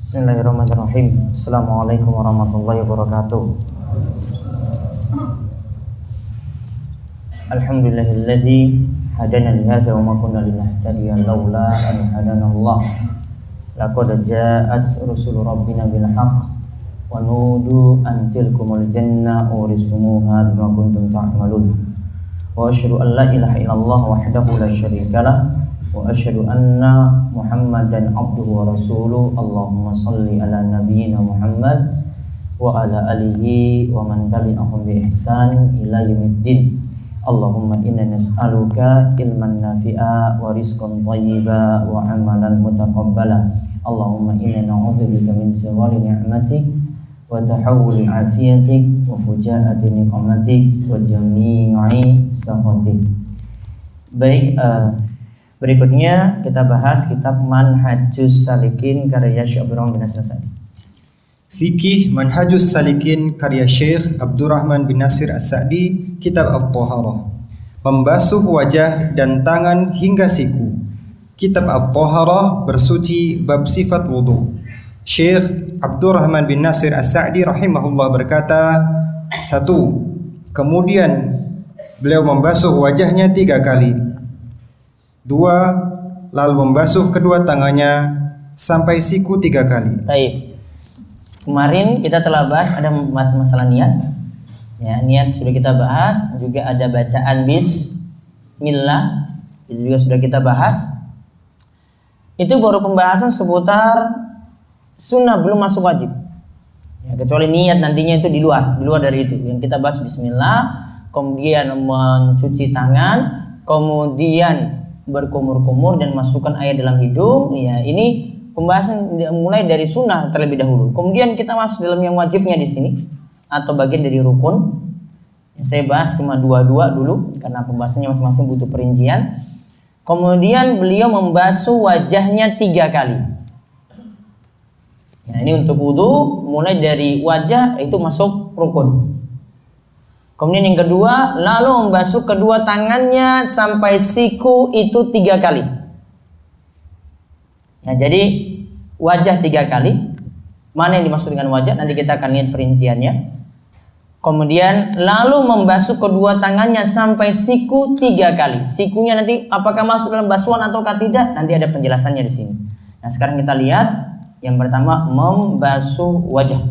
Bismillahirrahmanirrahim. Assalamualaikum warahmatullahi wabarakatuh. Alhamdulillahilladzi hadana li hadza wa ma kunna linahtadiya laula an hadana Allah. Laqad ja'at rusulu rabbina bil haqq wa nudu an tilkumul janna uristumuha bima kuntum ta'malun. Wa asyhadu an la ilaha illallah wahdahu la syarika lah wa asyhadu anna Muhammadan abduhu wa rasuluh. Allahumma salli ala nabiyyina Muhammad wa ala alihi wa man tabi'ahum bi ihsan ila yaumiddin. Allahumma inna nas'aluka ilman nafi'a wa rizqan thayyiba wa amalan mutaqabbala. Allahumma inna na'udzubika min zawali ni'matik wa tahawuli afiyatik wa fujaati niqmatik wa jami'i sakhatik. Baik, berikutnya kita bahas kitab Manhajus Salikin karya Syekh Abdurrahman bin Nasir As-Sa'di. Fikih Manhajus Salikin karya Syekh Abdurrahman bin Nasir As-Sa'di, kitab At-Taharah. Membasuh wajah dan tangan hingga siku. Kitab At-Taharah bersuci bab sifat wudu. Syekh Abdurrahman bin Nasir As-Sa'di rahimahullah berkata, 1. Kemudian beliau membasuh wajahnya 3 kali. 2. Lalu membasuh kedua tangannya sampai siku 3 kali. Baik. Kemarin kita telah bahas ada masalah niat. Ya, niat sudah kita bahas, juga ada bacaan bismillah itu juga sudah kita bahas. Itu baru pembahasan seputar sunnah, belum masuk wajib. Ya, kecuali niat nantinya itu di luar dari itu. Yang kita bahas bismillah, kemudian mencuci tangan, kemudian berkumur-kumur dan masukkan air dalam hidung. Ya, ini pembahasan mulai dari sunnah terlebih dahulu. Kemudian kita masuk dalam yang wajibnya di sini atau bagian dari rukun. Yang saya bahas cuma 2 dulu karena pembahasannya masing-masing butuh perincian. Kemudian beliau membasuh wajahnya 3 kali. Ya, ini untuk wudu mulai dari wajah itu masuk rukun. Kemudian yang kedua, lalu membasuh kedua tangannya sampai siku itu 3 kali. Ya, jadi wajah 3 kali. Mana yang dimaksud dengan wajah? Nanti kita akan lihat perinciannya. Kemudian lalu membasuh kedua tangannya sampai siku 3 kali. Sikunya nanti apakah masuk dalam basuhan ataukah tidak? Nanti ada penjelasannya di sini. Nah, sekarang kita lihat yang pertama, membasuh wajah.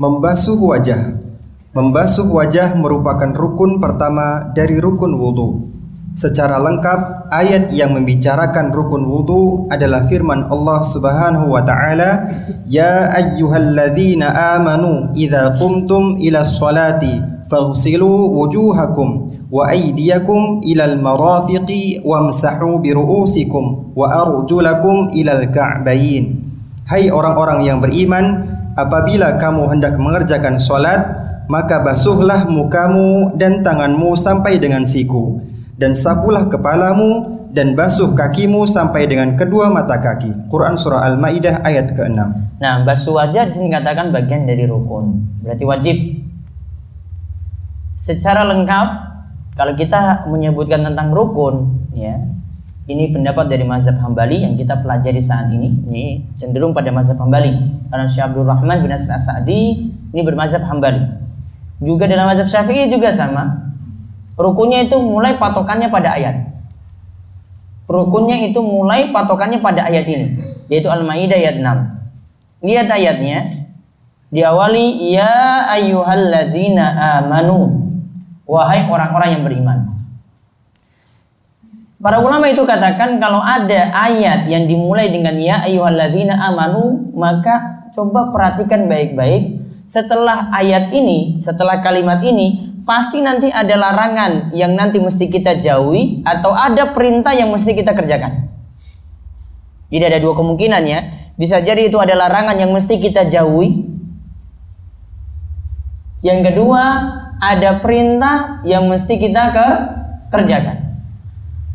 Membasuh wajah. Membasuh wajah merupakan rukun pertama dari rukun wudu. Secara lengkap, ayat yang membicarakan rukun wudu adalah firman Allah Subhanahu wa taala, "Ya ayyuhalladzina amanu idza qumtum ilas sholati faghsilu wujuhakum wa aydiyakum ilal marafiqi wamsahu biru'usikum wa arjulakum ilal ka'bayn." Hai orang-orang yang beriman, apabila kamu hendak mengerjakan sholat, maka basuhlah mukamu dan tanganmu sampai dengan siku, dan sapulah kepalamu dan basuh kakimu sampai dengan kedua mata kaki. Quran surah Al-Maidah ayat ke-6. Nah, basuh wajah di sini katakan bagian dari rukun, berarti wajib. Secara lengkap kalau kita menyebutkan tentang rukun, ya, ini pendapat dari mazhab Hambali yang kita pelajari saat ini. Ini cenderung pada mazhab Hambali karena Syekh Abdurrahman bin Nasir As-Sa'di ini bermazhab Hambali. Juga dalam mazhab Syafi'i juga sama. Rukunnya itu mulai patokannya pada ayat. Rukunnya itu mulai patokannya pada ayat ini, yaitu Al-Maidah ayat 6. Lihat ayatnya. Diawali ya ayyuhalladzina amanu. Wahai orang-orang yang beriman. Para ulama itu katakan kalau ada ayat yang dimulai dengan ya ayyuhalladzina amanu, maka coba perhatikan baik-baik. Setelah ayat ini, setelah kalimat ini, pasti nanti ada larangan yang nanti mesti kita jauhi atau ada perintah yang mesti kita kerjakan. Jadi ada 2 kemungkinan ya. Bisa jadi itu ada larangan yang mesti kita jauhi. Yang kedua, ada perintah yang mesti kita kerjakan.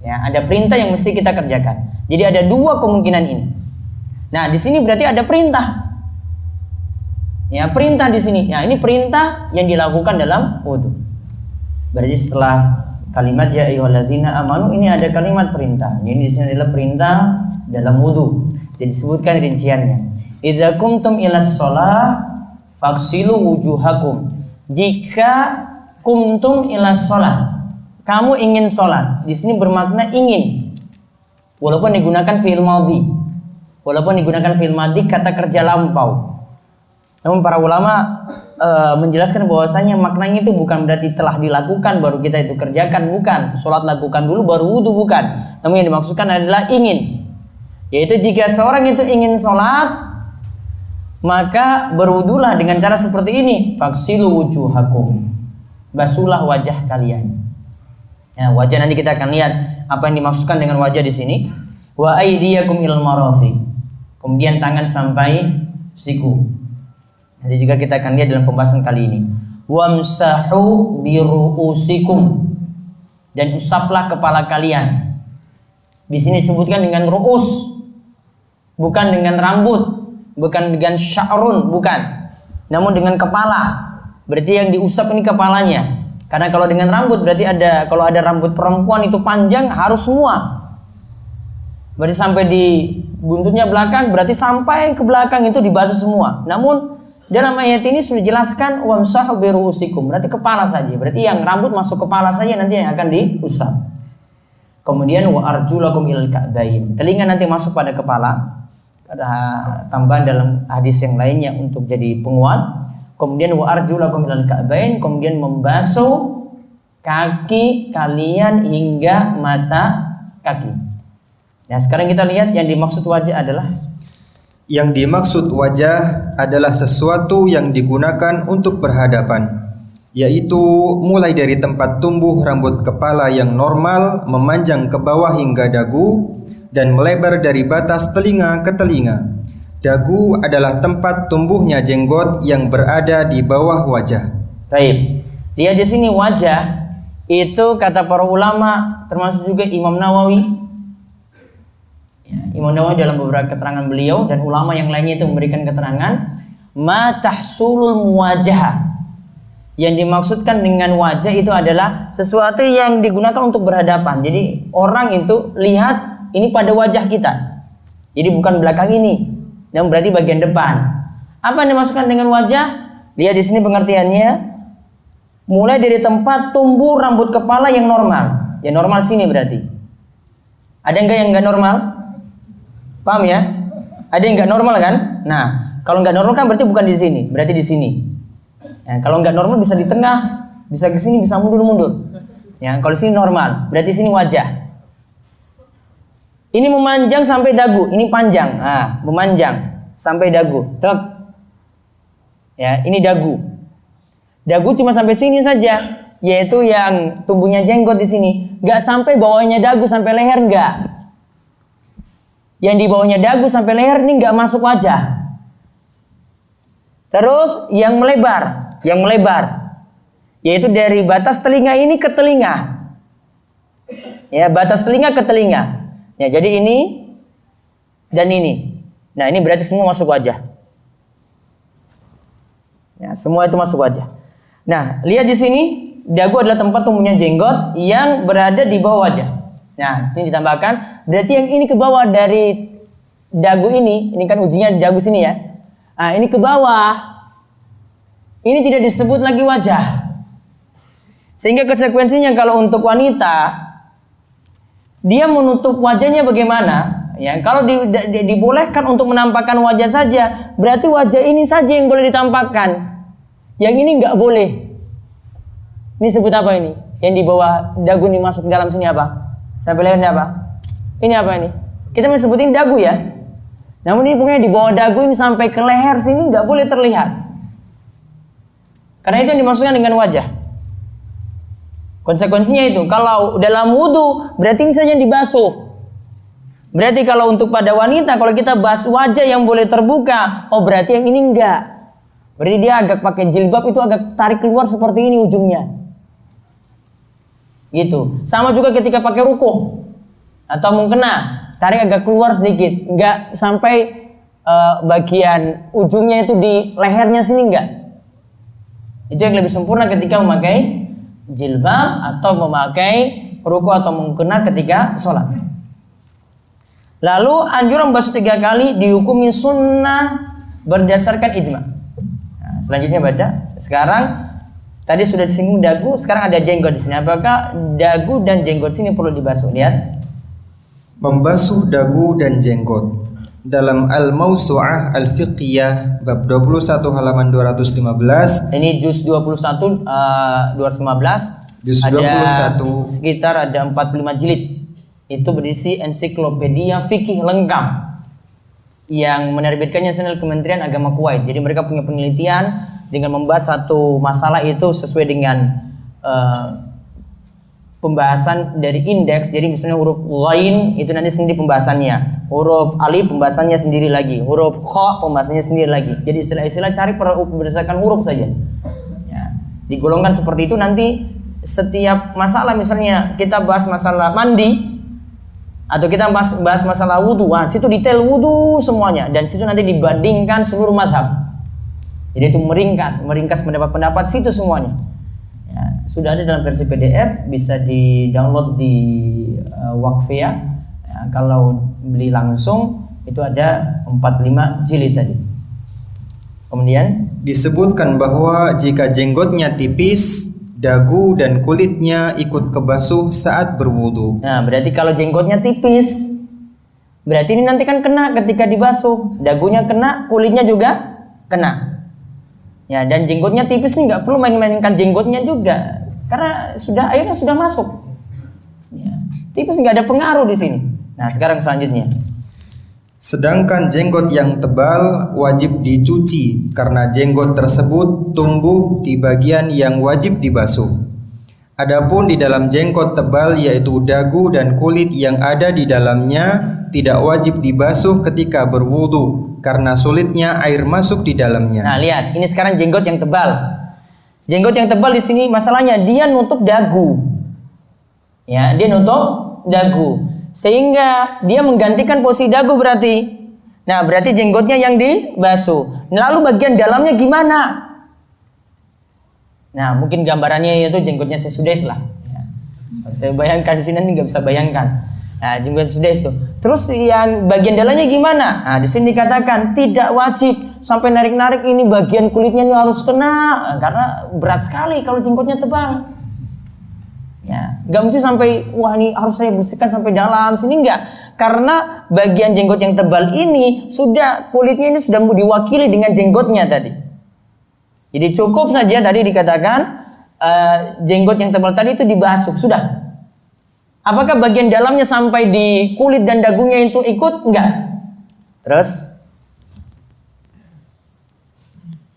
Ya, ada perintah yang mesti kita kerjakan. Jadi ada 2 kemungkinan ini. Nah, di sini berarti ada perintah. Ya, perintah di sini. Ya, ini perintah yang dilakukan dalam wudu. Berarti setelah kalimat ya ayyuhalladzina amanu ini ada kalimat perintah. Ini di sini adalah perintah dalam wudu. Jadi disebutkan rinciannya. idza kumtum ilas shalah faghsilu wujuhakum. Jika kumtum ilas shalah, kamu ingin sholat. Di sini bermakna ingin. Walaupun digunakan fi'il madhi. Walaupun digunakan fi'il madhi kata kerja lampau. Namun para ulama menjelaskan bahwasanya maknanya itu bukan berarti telah dilakukan baru kita itu kerjakan, bukan. Sholat lakukan dulu baru wudu, bukan. Namun yang dimaksudkan adalah ingin. Yaitu jika seorang itu ingin sholat, maka berwudulah dengan cara seperti ini. Faghsilu wujuhakum. Basuhlah wajah kalian. Nah, wajah nanti kita akan lihat apa yang dimaksudkan dengan wajah di sini. Wa aydiyakum ilal marafiq. Kemudian tangan sampai siku. Nanti juga kita akan lihat dalam pembahasan kali ini. Wamsahu biru'usikum. Dan usaplah kepala kalian. Di sini disebutkan dengan ru'us, bukan dengan rambut, bukan dengan sya'run, bukan. Namun dengan kepala. Berarti yang diusap ini kepalanya. Karena kalau dengan rambut berarti kalau ada rambut perempuan itu panjang harus semua. Berarti sampai di buntutnya belakang, berarti sampai ke belakang itu dibasuh semua. Namun dalam ayat ini sudah dijelaskan wamsahu biru'usikum, berarti kepala saja. Berarti yang rambut masuk kepala saja nanti yang akan diusap. Kemudian wa arjulakum ilal ka'bain. Telinga nanti masuk pada kepala. Ada tambahan dalam hadis yang lainnya untuk jadi penguat. Kemudian wa arjulakum ilal ka'bain, kemudian membasuh kaki kalian hingga mata kaki. Nah, sekarang kita lihat yang dimaksud wajah adalah, yang dimaksud wajah adalah sesuatu yang digunakan untuk berhadapan, yaitu mulai dari tempat tumbuh rambut kepala yang normal memanjang ke bawah hingga dagu dan melebar dari batas telinga ke telinga. Dagu adalah tempat tumbuhnya jenggot yang berada di bawah wajah. Baik. Lihat di sini wajah itu kata para ulama termasuk juga Imam Nawawi. Ya, Imam Nawawi dalam beberapa keterangan beliau dan ulama yang lainnya itu memberikan keterangan ma tahsulul muwajah. Yang dimaksudkan dengan wajah itu adalah sesuatu yang digunakan untuk berhadapan. Jadi orang itu lihat ini pada wajah kita. Jadi bukan belakang ini. Yang berarti bagian depan. Apa yang dimaksudkan dengan wajah? Lihat di sini pengertiannya. Mulai dari tempat tumbuh rambut kepala yang normal. Yang normal sini berarti. Ada enggak yang enggak normal? Paham ya? Ada yang enggak normal kan? Nah, kalau enggak normal kan berarti bukan di sini, berarti di sini. Ya, kalau enggak normal bisa di tengah, bisa ke sini, bisa mundur-mundur. Ya, kalau sini normal, berarti sini wajah. Ini memanjang sampai dagu, ini panjang. Nah, memanjang sampai dagu. Tek. Ya, ini dagu. Dagu cuma sampai sini saja, yaitu yang tumbuhnya jenggot di sini. Enggak sampai bawahnya dagu sampai leher, enggak. Yang di bawahnya dagu sampai leher ini enggak masuk wajah. Terus yang melebar, yaitu dari batas telinga ini ke telinga. Ya, batas telinga ke telinga. Ya, jadi ini dan ini. Nah, ini berarti semua masuk wajah. Ya, semua itu masuk wajah. Nah, lihat di sini, dagu adalah tempat tumbuhnya jenggot yang berada di bawah wajah. Nah, sini ditambahkan, berarti yang ini ke bawah dari dagu ini kan ujungnya di dagu sini ya. Nah, ini ke bawah. Ini tidak disebut lagi wajah. Sehingga konsekuensinya kalau untuk wanita dia menutup wajahnya bagaimana? Ya, kalau dibolehkan untuk menampakkan wajah saja, berarti wajah ini saja yang boleh ditampakkan. Yang ini nggak boleh. Ini sebut apa ini? Yang di bawah dagu ini masuk dalam sini apa? Sampai leher ini apa? Ini apa ini? Kita masih sebutin dagu ya. Namun ini pokoknya di bawah dagu ini sampai ke leher sini nggak boleh terlihat. Karena itu yang dimaksudkan dengan wajah. Konsekuensinya itu, kalau dalam wudu berarti ini saja yang dibasuh. Berarti kalau untuk pada wanita, kalau kita bahas wajah yang boleh terbuka, oh berarti yang ini enggak. Berarti dia agak pakai jilbab itu agak tarik keluar seperti ini ujungnya. Gitu. Sama juga ketika pakai rukuh atau mukena, tarik agak keluar sedikit, enggak sampai bagian ujungnya itu di lehernya sini enggak. Itu yang lebih sempurna ketika memakai jilbab atau memakai ruku atau mukena ketika sholat. Lalu anjuran basuh 3 kali dihukumi sunnah berdasarkan ijma. Nah, selanjutnya baca. Sekarang tadi sudah disinggung dagu, sekarang ada jenggot di sini. Apakah dagu dan jenggot sini perlu dibasuh? Lihat. Membasuh dagu dan jenggot. Dalam Al-Mawsu'ah Al-Fiqhiyah bab 21 halaman 215. Ini juz 21 215. Juz ada 21 sekitar ada 45 jilid. Itu berisi ensiklopedia fikih lengkap yang menerbitkannya Senil Kementerian Agama Kuwait. Jadi mereka punya penelitian dengan membahas satu masalah itu sesuai dengan pembahasan dari indeks. Jadi misalnya huruf lain itu nanti sendiri pembahasannya, huruf alif pembahasannya sendiri lagi, huruf kha pembahasannya sendiri lagi. Jadi istilah-istilah cari berdasarkan huruf saja ya, digolongkan seperti itu. Nanti setiap masalah, misalnya kita bahas masalah mandi atau kita bahas masalah wudu, situ detail wudu semuanya, dan situ nanti dibandingkan seluruh mazhab. Jadi itu meringkas pendapat-pendapat situ semuanya. Ya, sudah ada dalam versi PDF, bisa di-download di Waqfiyah. Ya, kalau beli langsung itu ada 45 jilid tadi. Kemudian disebutkan bahwa jika jenggotnya tipis, dagu dan kulitnya ikut kebasuh saat berwudu. Nah, berarti kalau jenggotnya tipis, berarti ini nanti kan kena ketika dibasuh. Dagunya kena, kulitnya juga kena. Ya, dan jenggotnya tipis nih nggak perlu main-mainkan jenggotnya juga, karena airnya sudah masuk. Ya, tipis nggak ada pengaruh di sini. Nah, sekarang selanjutnya. Sedangkan jenggot yang tebal wajib dicuci karena jenggot tersebut tumbuh di bagian yang wajib dibasuh. Adapun di dalam jenggot tebal yaitu dagu dan kulit yang ada di dalamnya tidak wajib dibasuh ketika berwudu karena sulitnya air masuk di dalamnya. Nah, lihat, ini sekarang jenggot yang tebal. Jenggot yang tebal di sini masalahnya dia nutup dagu. Ya, dia nutup dagu. Sehingga dia menggantikan posisi dagu berarti. Nah, berarti jenggotnya yang dibasuh. Lalu bagian dalamnya gimana? Nah, mungkin gambarannya itu jenggotnya sesudes lah. Ya. Saya bayangkan di sini nanti nggak bisa bayangkan. Nah, jenggot sesudes itu. Terus yang bagian dalamnya gimana? Nah, di sini dikatakan tidak wajib sampai narik-narik ini bagian kulitnya ini harus kena, karena berat sekali kalau jenggotnya tebal. Ya, nggak mesti sampai wah ini harus saya bersihkan sampai dalam sini, enggak, karena bagian jenggot yang tebal ini sudah kulitnya ini sudah diwakili dengan jenggotnya tadi. Jadi cukup saja tadi dikatakan jenggot yang tebal tadi itu dibasuh sudah. Apakah bagian dalamnya sampai di kulit dan dagunya itu ikut? Enggak. Terus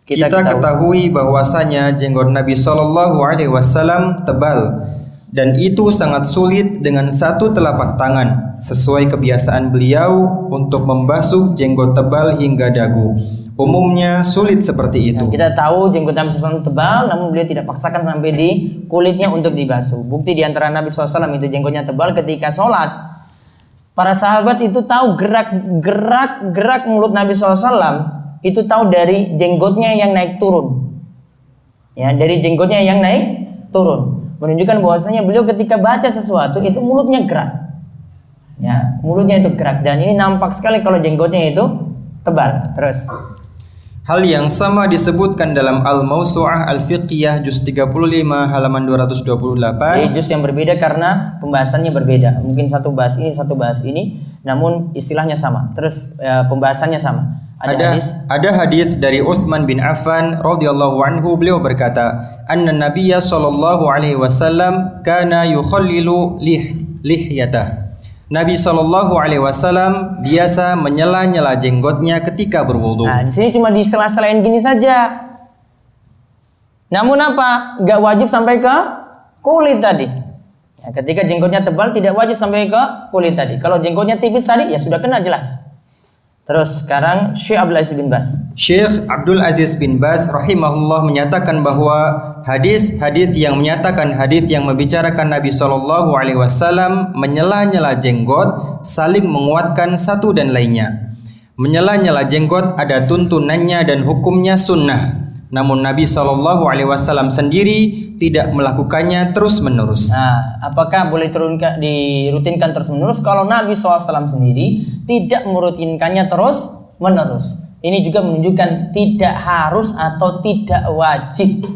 kita ketahui bahwasanya jenggot Nabi Shallallahu Alaihi Wasallam tebal. Dan itu sangat sulit dengan satu telapak tangan, sesuai kebiasaan beliau untuk membasuh jenggot tebal hingga dagu. Umumnya sulit seperti itu. Nah, kita tahu jenggot Nabi SAW tebal, namun beliau tidak paksakan sampai di kulitnya untuk dibasuh. Bukti di antara Nabi SAW itu jenggotnya tebal ketika sholat. Para sahabat itu tahu gerak mulut Nabi SAW, itu tahu dari jenggotnya yang naik turun. Ya, dari jenggotnya yang naik turun. Menunjukkan bahwasanya beliau ketika baca sesuatu itu mulutnya gerak. Ya, mulutnya itu gerak, dan ini nampak sekali kalau jenggotnya itu tebal. Terus hal yang sama disebutkan dalam Al-Mawsu'ah Al-Fiqhiyah juz 35 halaman 228. Jadi juz yang berbeda karena pembahasannya berbeda. Mungkin satu bahas ini, namun istilahnya sama. Terus pembahasannya sama. Ada hadis dari Utsman bin Affan radhiyallahu anhu, beliau berkata, "Anna Nabiyya sallallahu alaihi wasallam kana yukhallilu lihyatah." Nabi sallallahu alaihi wasallam biasa menyela-nyela jenggotnya ketika berwudu. Nah, di sini cuma disela-selain gini saja. Namun apa? Enggak wajib sampai ke kulit tadi. Ya, ketika jenggotnya tebal tidak wajib sampai ke kulit tadi. Kalau jenggotnya tipis tadi ya sudah kena jelas. Terus sekarang Syekh Abdul Aziz bin Baz. Syekh Abdul Aziz bin Baz rahimahullah menyatakan bahwa hadis-hadis yang menyatakan hadis yang membicarakan Nabi Shallallahu Alaihi Wasallam menyela-nyela jenggot saling menguatkan satu dan lainnya. Menyela-nyela jenggot ada tuntunannya dan hukumnya sunnah. Namun Nabi Shallallahu Alaihi Wasallam sendiri tidak melakukannya terus-menerus. Nah, apakah boleh dirutinkan terus-menerus? Kalau Nabi SAW sendiri tidak merutinkannya terus-menerus. Ini juga menunjukkan tidak harus atau tidak wajib.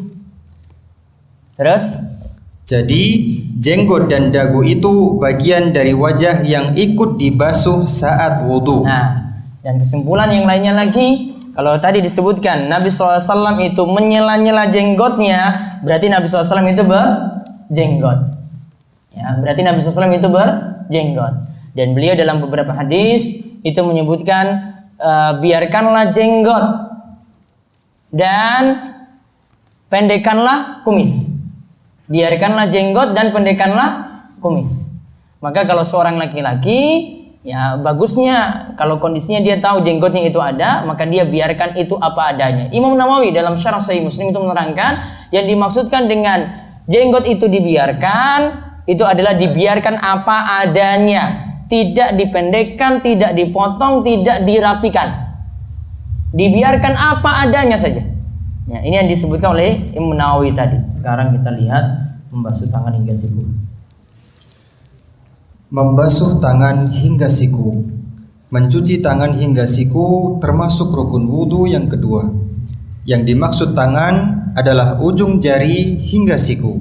Terus, jadi jenggot dan dagu itu bagian dari wajah yang ikut dibasuh saat wudhu. nah, dan kesimpulan yang lainnya lagi, kalau tadi disebutkan Nabi SAW itu menyela-nyela jenggotnya, berarti Nabi SAW itu berjenggot. Ya, berarti Nabi SAW itu berjenggot. Dan beliau dalam beberapa hadis itu menyebutkan biarkanlah jenggot dan pendekkanlah kumis. Biarkanlah jenggot dan pendekkanlah kumis. Maka kalau seorang laki-laki, ya bagusnya kalau kondisinya dia tahu jenggotnya itu ada, maka dia biarkan itu apa adanya. Imam Nawawi dalam Syarah Sahih Muslim itu menerangkan yang dimaksudkan dengan jenggot itu dibiarkan, itu adalah dibiarkan apa adanya, tidak dipendekkan, tidak dipotong, tidak dirapikan. Dibiarkan apa adanya saja. Ya, ini yang disebutkan oleh Imam Nawawi tadi. Sekarang kita lihat membasuh tangan hingga siku. Membasuh tangan hingga siku. Mencuci tangan hingga siku termasuk rukun wudhu yang kedua. Yang dimaksud tangan adalah ujung jari hingga siku.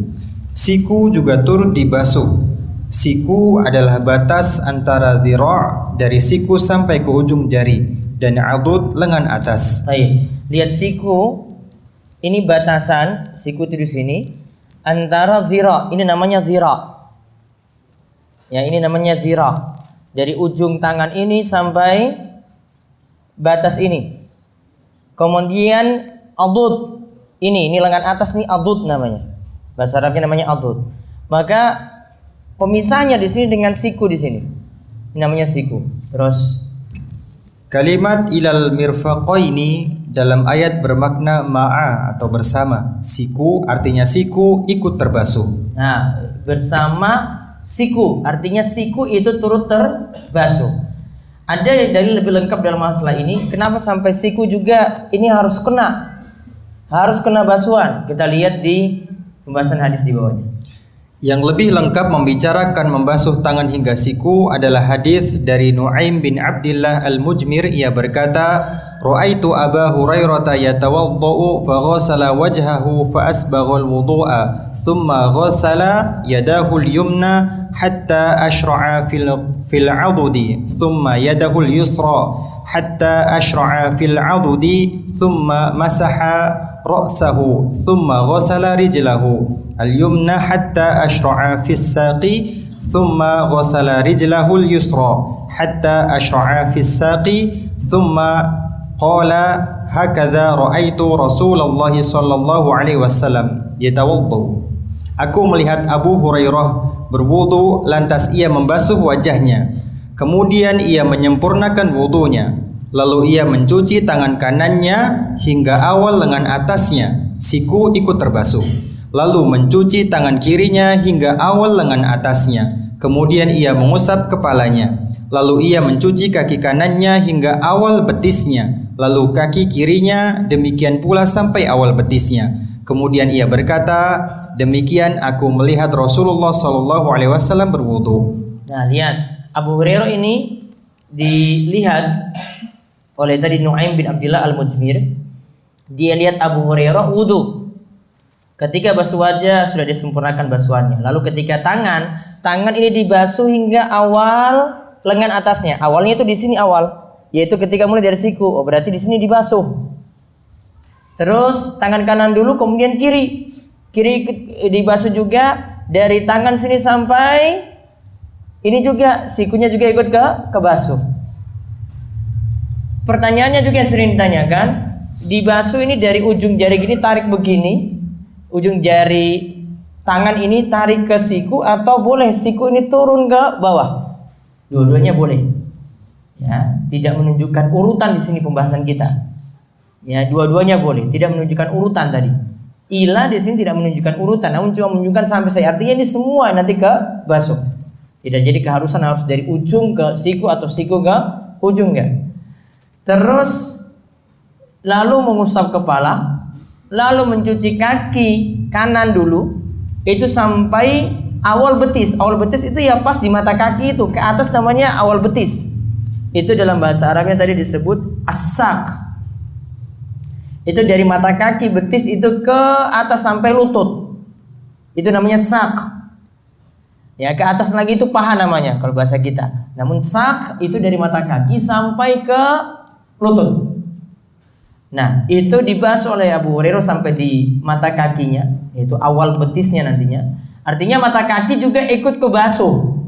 Siku juga turut dibasuh. Siku adalah batas antara dhira' dari siku sampai ke ujung jari dan adud lengan atas. Baik, lihat siku. Ini batasan siku itu di sini antara dhira', ini namanya dhira'. Ya, ini namanya dhira'. Dari ujung tangan ini sampai batas ini. Kemudian adud. Ini lengan atas ini adud namanya. Bahasa Arabnya namanya adud. Maka pemisahnya di sini dengan siku di sini. Ini namanya siku. Terus kalimat ilal mirfaqaini dalam ayat bermakna ma'a atau bersama. Siku artinya siku ikut terbasuh. Nah, bersama siku artinya siku itu turut terbasuh. Ada dalil lebih lengkap dalam masalah ini. Kenapa sampai siku juga ini harus kena basuhan? Kita lihat di pembahasan hadis di bawahnya. Yang lebih lengkap membicarakan membasuh tangan hingga siku adalah hadis dari Nu'aim bin Abdillah Al-Mujmir. Ia berkata, "Ra'aitu Aba Hurairah yatawaddau fa ghassala wajhahu fa asbagha al-wudu'a, thumma ghassala yadahu al-yumna hatta ashra'a fil 'adudi, thumma yadahu al-yusra hatta ashra'a fil 'adudi, thumma masaha ra'sahu, thumma ghassala rijlahu al-yumna hatta ashra'a fis saqi, thumma ghassala rijlahu al-yusra hatta ashra'a fis saqi, thumma qala hakadha ra'aitu Rasulullah sallallahu alaihi wasallam yatawaddu." Aku melihat Abu Hurairah berwudu, lantas ia membasuh wajahnya. Kemudian ia menyempurnakan wudunya. Lalu ia mencuci tangan kanannya hingga awal lengan atasnya, siku ikut terbasuh. Lalu mencuci tangan kirinya hingga awal lengan atasnya. Kemudian ia mengusap kepalanya. Lalu ia mencuci kaki kanannya hingga awal betisnya. Lalu kaki kirinya, demikian pula sampai awal betisnya. Kemudian ia berkata, "Demikian aku melihat Rasulullah SAW berwudu." Nah, lihat Abu Hurairah ini dilihat oleh tadi Nu'aim bin Abdillah Al-Mujmir. Dia lihat Abu Hurairah wudu. Ketika basuh wajah sudah disempurnakan basuhannya. Lalu ketika tangan ini dibasuh hingga awal lengan atasnya. Awalnya itu di sini awal, yaitu ketika mulai dari siku. Oh, berarti di sini dibasuh. Terus tangan kanan dulu, kemudian kiri. Kiri dibasuh juga dari tangan sini sampai ini juga sikunya juga ikut ke basuh. Pertanyaannya juga yang sering ditanyakan, dibasuh ini dari ujung jari gini tarik begini, ujung jari tangan ini tarik ke siku, atau boleh siku ini turun ke bawah? Dua-duanya boleh. Ya, tidak menunjukkan urutan di sini pembahasan kita. Ya, dua-duanya boleh, tidak menunjukkan urutan tadi. Ila di sini tidak menunjukkan urutan, namun cuma menunjukkan sampai saya. Artinya ini semua nanti ke basuh. Tidak jadi keharusan harus dari ujung ke siku atau siku ke ujung, enggak. Terus lalu mengusap kepala, lalu mencuci kaki kanan dulu, itu sampai awal betis. Awal betis itu ya pas di mata kaki itu, ke atas namanya awal betis. Itu dalam bahasa Arabnya tadi disebut as-saq. Itu dari mata kaki betis itu ke atas sampai lutut. Itu namanya sak. Ya, ke atas lagi itu paha namanya kalau bahasa kita. Namun sak itu dari mata kaki sampai ke lutut. Nah, itu dibahas oleh Abu Hurairah sampai di mata kakinya, yaitu awal betisnya nantinya. Artinya mata kaki juga ikut kebasuh.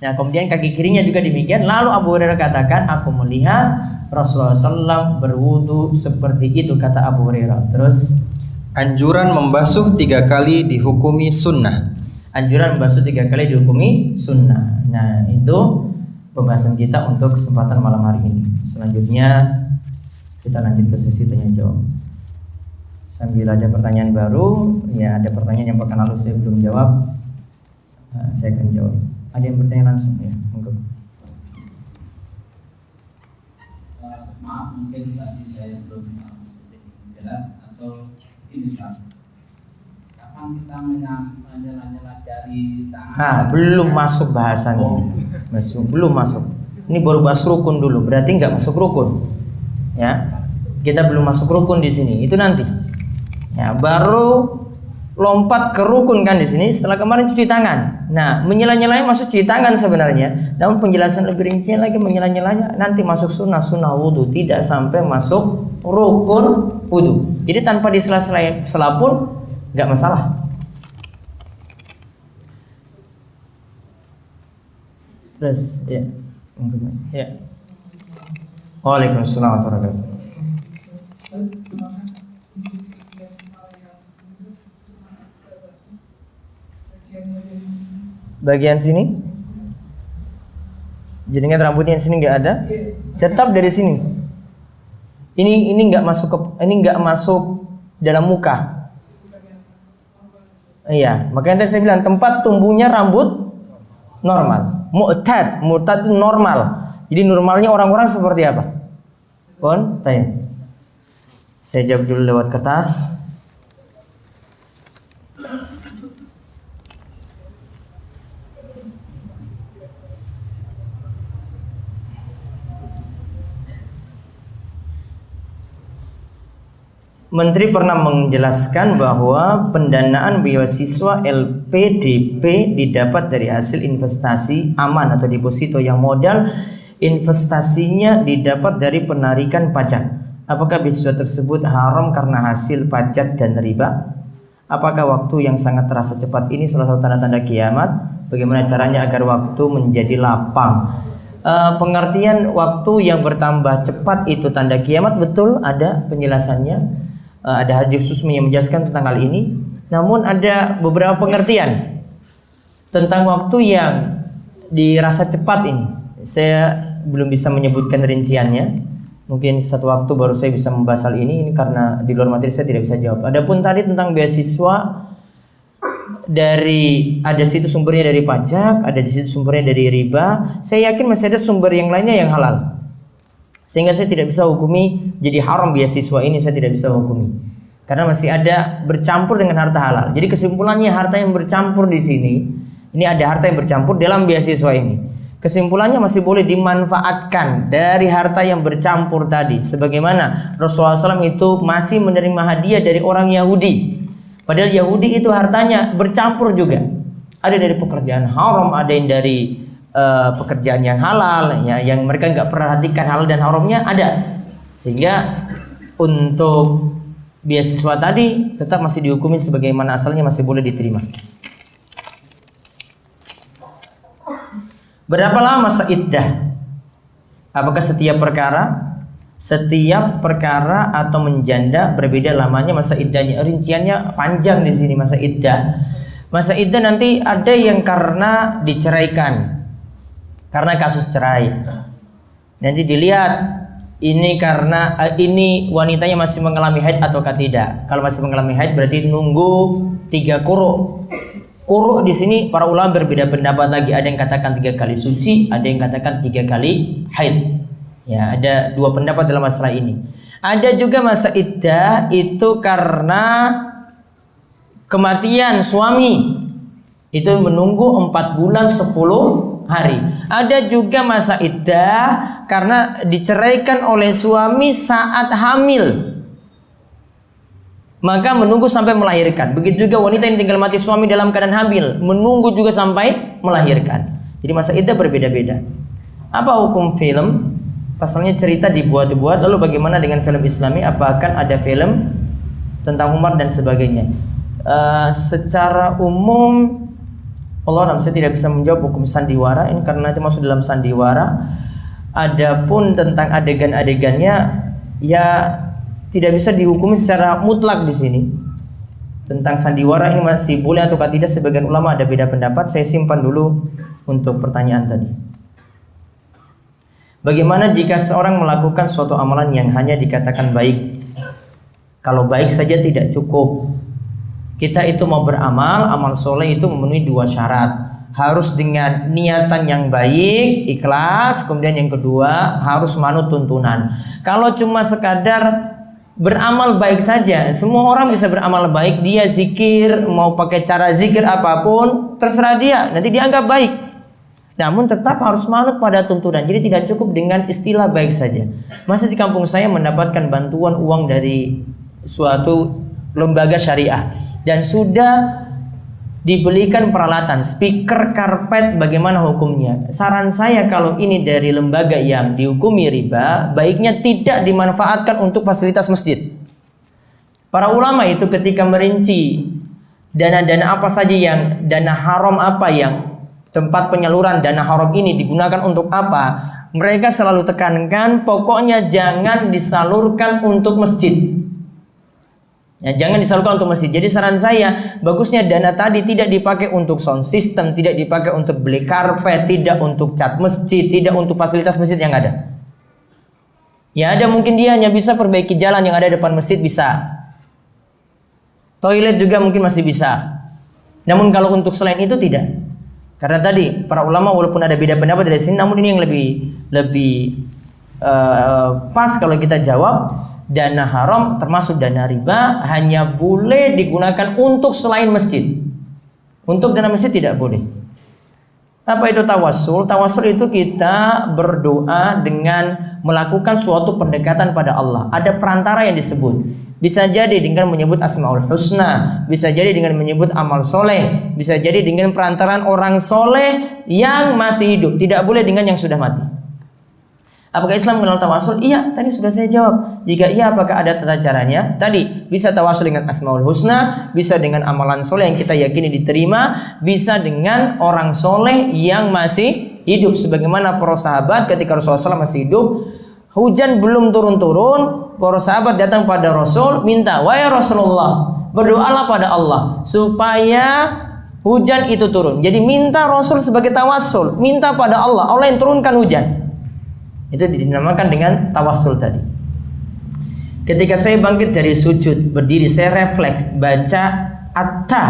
Nah, kemudian kaki kirinya juga demikian. Lalu Abu Hurairah katakan, aku melihat Rasulullah SAW berwudu seperti itu, kata Abu Hurairah. Terus, anjuran membasuh 3 kali dihukumi sunnah. Anjuran membasuh 3 kali dihukumi sunnah. Nah, itu pembahasan kita untuk kesempatan malam hari ini. Selanjutnya kita lanjut ke sesi tanya jawab. Sambil ada pertanyaan baru, ya ada pertanyaan yang pekan lalu saya belum jawab, saya akan jawab. Ada yang bertanya langsung ya? Enggak. Maaf, mungkin tadi saya belum jelas atau ini Ustaz. Kapan kita menyelajari tangan? Belum masuk bahasannya. Belum masuk. Ini baru bahas rukun dulu. Berarti nggak masuk rukun. Ya, kita belum masuk rukun di sini. Itu nanti. Ya, baru lompat ke rukun kan di sini setelah kemarin cuci tangan. Nah, menyela-nyelanya masuk cuci tangan sebenarnya. Namun penjelasan lebih rinci lagi menyela-nyelanya nanti masuk sunnah wudu, tidak sampai masuk rukun wudu. Jadi tanpa disela-sela pun nggak masalah. Terus ya. Ya. Waalaikumsalam warahmatullahi wabarakatuh. Bagian sini, jaringan rambutnya yang sini nggak ada, tetap dari sini. Ini nggak masuk nggak masuk dalam muka. Iya, makanya tadi saya bilang tempat tumbuhnya rambut normal. Mu'tad itu normal. Jadi normalnya orang-orang seperti apa? Tanya. Saya jawab dulu lewat kertas. Menteri pernah menjelaskan bahwa pendanaan beasiswa LPDP didapat dari hasil investasi aman atau deposito yang modal investasinya didapat dari penarikan pajak. Apakah beasiswa tersebut haram karena hasil pajak dan riba? Apakah waktu yang sangat terasa cepat ini salah satu tanda-tanda kiamat? Bagaimana caranya agar waktu menjadi lapang? Pengertian waktu yang bertambah cepat itu tanda kiamat, betul ada penjelasannya. Ada hadis khusus yang menjelaskan tentang hal ini. Namun ada beberapa pengertian tentang waktu yang dirasa cepat ini. Saya belum bisa menyebutkan rinciannya. Mungkin satu waktu baru saya bisa membahas hal ini karena di luar materi saya tidak bisa jawab. Adapun tadi tentang beasiswa, ada situ sumbernya dari pajak, ada di situ sumbernya dari riba. Saya yakin masih ada sumber yang lainnya yang halal. Sehingga saya tidak bisa hukumi jadi haram beasiswa ini, saya tidak bisa hukumi. Karena masih ada bercampur dengan harta halal. Jadi kesimpulannya harta yang bercampur di sini, ini ada harta yang bercampur dalam beasiswa ini. Kesimpulannya masih boleh dimanfaatkan dari harta yang bercampur tadi. Sebagaimana Rasulullah SAW itu masih menerima hadiah dari orang Yahudi. Padahal Yahudi itu hartanya bercampur juga. Ada dari pekerjaan haram, ada yang dari pekerjaan yang halal, ya, yang mereka nggak perhatikan halal dan haramnya ada. Sehingga untuk beasiswa tadi tetap masih dihukumi sebagaimana asalnya, masih boleh diterima. Berapa lama masa iddah? Apakah setiap perkara? Setiap perkara atau menjanda berbeda lamanya masa iddahnya. Rinciannya panjang di sini masa iddah. Masa iddah nanti ada yang karena diceraikan, karena kasus cerai. Nanti dilihat ini karena ini wanitanya masih mengalami haid ataukah tidak. Kalau masih mengalami haid berarti nunggu 3 quru. Quru di sini para ulama berbeda pendapat lagi. Ada yang katakan 3 kali suci, ada yang katakan 3 kali haid. Ya, ada 2 pendapat dalam masalah ini. Ada juga masa iddah itu karena kematian suami. Itu menunggu 4 bulan 10 hari. Ada juga masa iddah karena diceraikan oleh suami saat hamil. maka menunggu sampai melahirkan. Begitu juga wanita yang tinggal mati suami dalam keadaan hamil, menunggu juga sampai melahirkan. Jadi masa iddah berbeda-beda. Apa hukum film? Pasalnya cerita dibuat-buat. Lalu bagaimana dengan film Islami? Apakah ada film tentang Umar dan sebagainya? Secara umum Allah, saya tidak bisa menjawab hukum sandiwara ini karena itu masuk dalam sandiwara. Adapun tentang adegan-adegannya, ya tidak bisa dihukumi secara mutlak di sini. Tentang sandiwara ini masih boleh atau tidak, sebagian ulama ada beda pendapat. Saya simpan dulu untuk pertanyaan tadi. Bagaimana jika seorang melakukan suatu amalan yang hanya dikatakan baik? Kalau baik saja tidak cukup. Kita itu mau beramal, amal soleh itu memenuhi 2 syarat. Harus dengan niatan yang baik, ikhlas. Kemudian yang kedua, harus manut tuntunan. Kalau cuma sekadar beramal baik saja, semua orang bisa beramal baik. Dia zikir, mau pakai cara zikir apapun, terserah dia, nanti dianggap baik. Namun tetap harus manut pada tuntunan. Jadi tidak cukup dengan istilah baik saja. Masih di kampung saya mendapatkan bantuan uang dari suatu lembaga syariah, dan sudah dibelikan peralatan speaker, karpet. Bagaimana hukumnya? Saran saya, kalau ini dari lembaga yang dihukumi riba, baiknya tidak dimanfaatkan untuk fasilitas masjid. Para ulama itu ketika merinci dana-dana apa saja yang dana haram, apa yang tempat penyaluran dana haram ini digunakan untuk apa, mereka selalu tekankan pokoknya jangan disalurkan untuk masjid. Ya, jangan disalurkan untuk masjid. Jadi saran saya, bagusnya dana tadi tidak dipakai untuk sound system, tidak dipakai untuk beli karpet, tidak untuk cat masjid, tidak untuk fasilitas masjid yang ada. Ya ada mungkin dia hanya bisa perbaiki jalan yang ada depan masjid, bisa. Toilet juga mungkin masih bisa. Namun kalau untuk selain itu tidak. Karena tadi para ulama walaupun ada beda pendapat dari sini, namun ini yang lebih pas kalau kita jawab. Dana haram termasuk dana riba hanya boleh digunakan untuk selain masjid. Untuk dana masjid tidak boleh. Apa itu tawassul? Tawassul itu kita berdoa dengan melakukan suatu pendekatan pada Allah. Ada perantara yang disebut. Bisa jadi dengan menyebut Asmaul Husna, bisa jadi dengan menyebut amal soleh, bisa jadi dengan perantaraan orang soleh yang masih hidup. Tidak boleh dengan yang sudah mati. Apakah Islam mengenal tawasul? Iya, tadi sudah saya jawab. Jika iya, apakah ada tata caranya? Tadi bisa tawasul dengan Asmaul Husna, bisa dengan amalan soleh yang kita yakini diterima, bisa dengan orang soleh yang masih hidup. Sebagaimana para sahabat ketika Rasulullah masih hidup, hujan belum turun-turun, para sahabat datang pada Rasul, minta, wahai Rasulullah, berdoalah pada Allah supaya hujan itu turun. Jadi minta Rasul sebagai tawasul, minta pada Allah, Allah yang turunkan hujan. Itu dinamakan dengan tawassul tadi. Ketika saya bangkit dari sujud, berdiri, saya refleks baca At-Ta.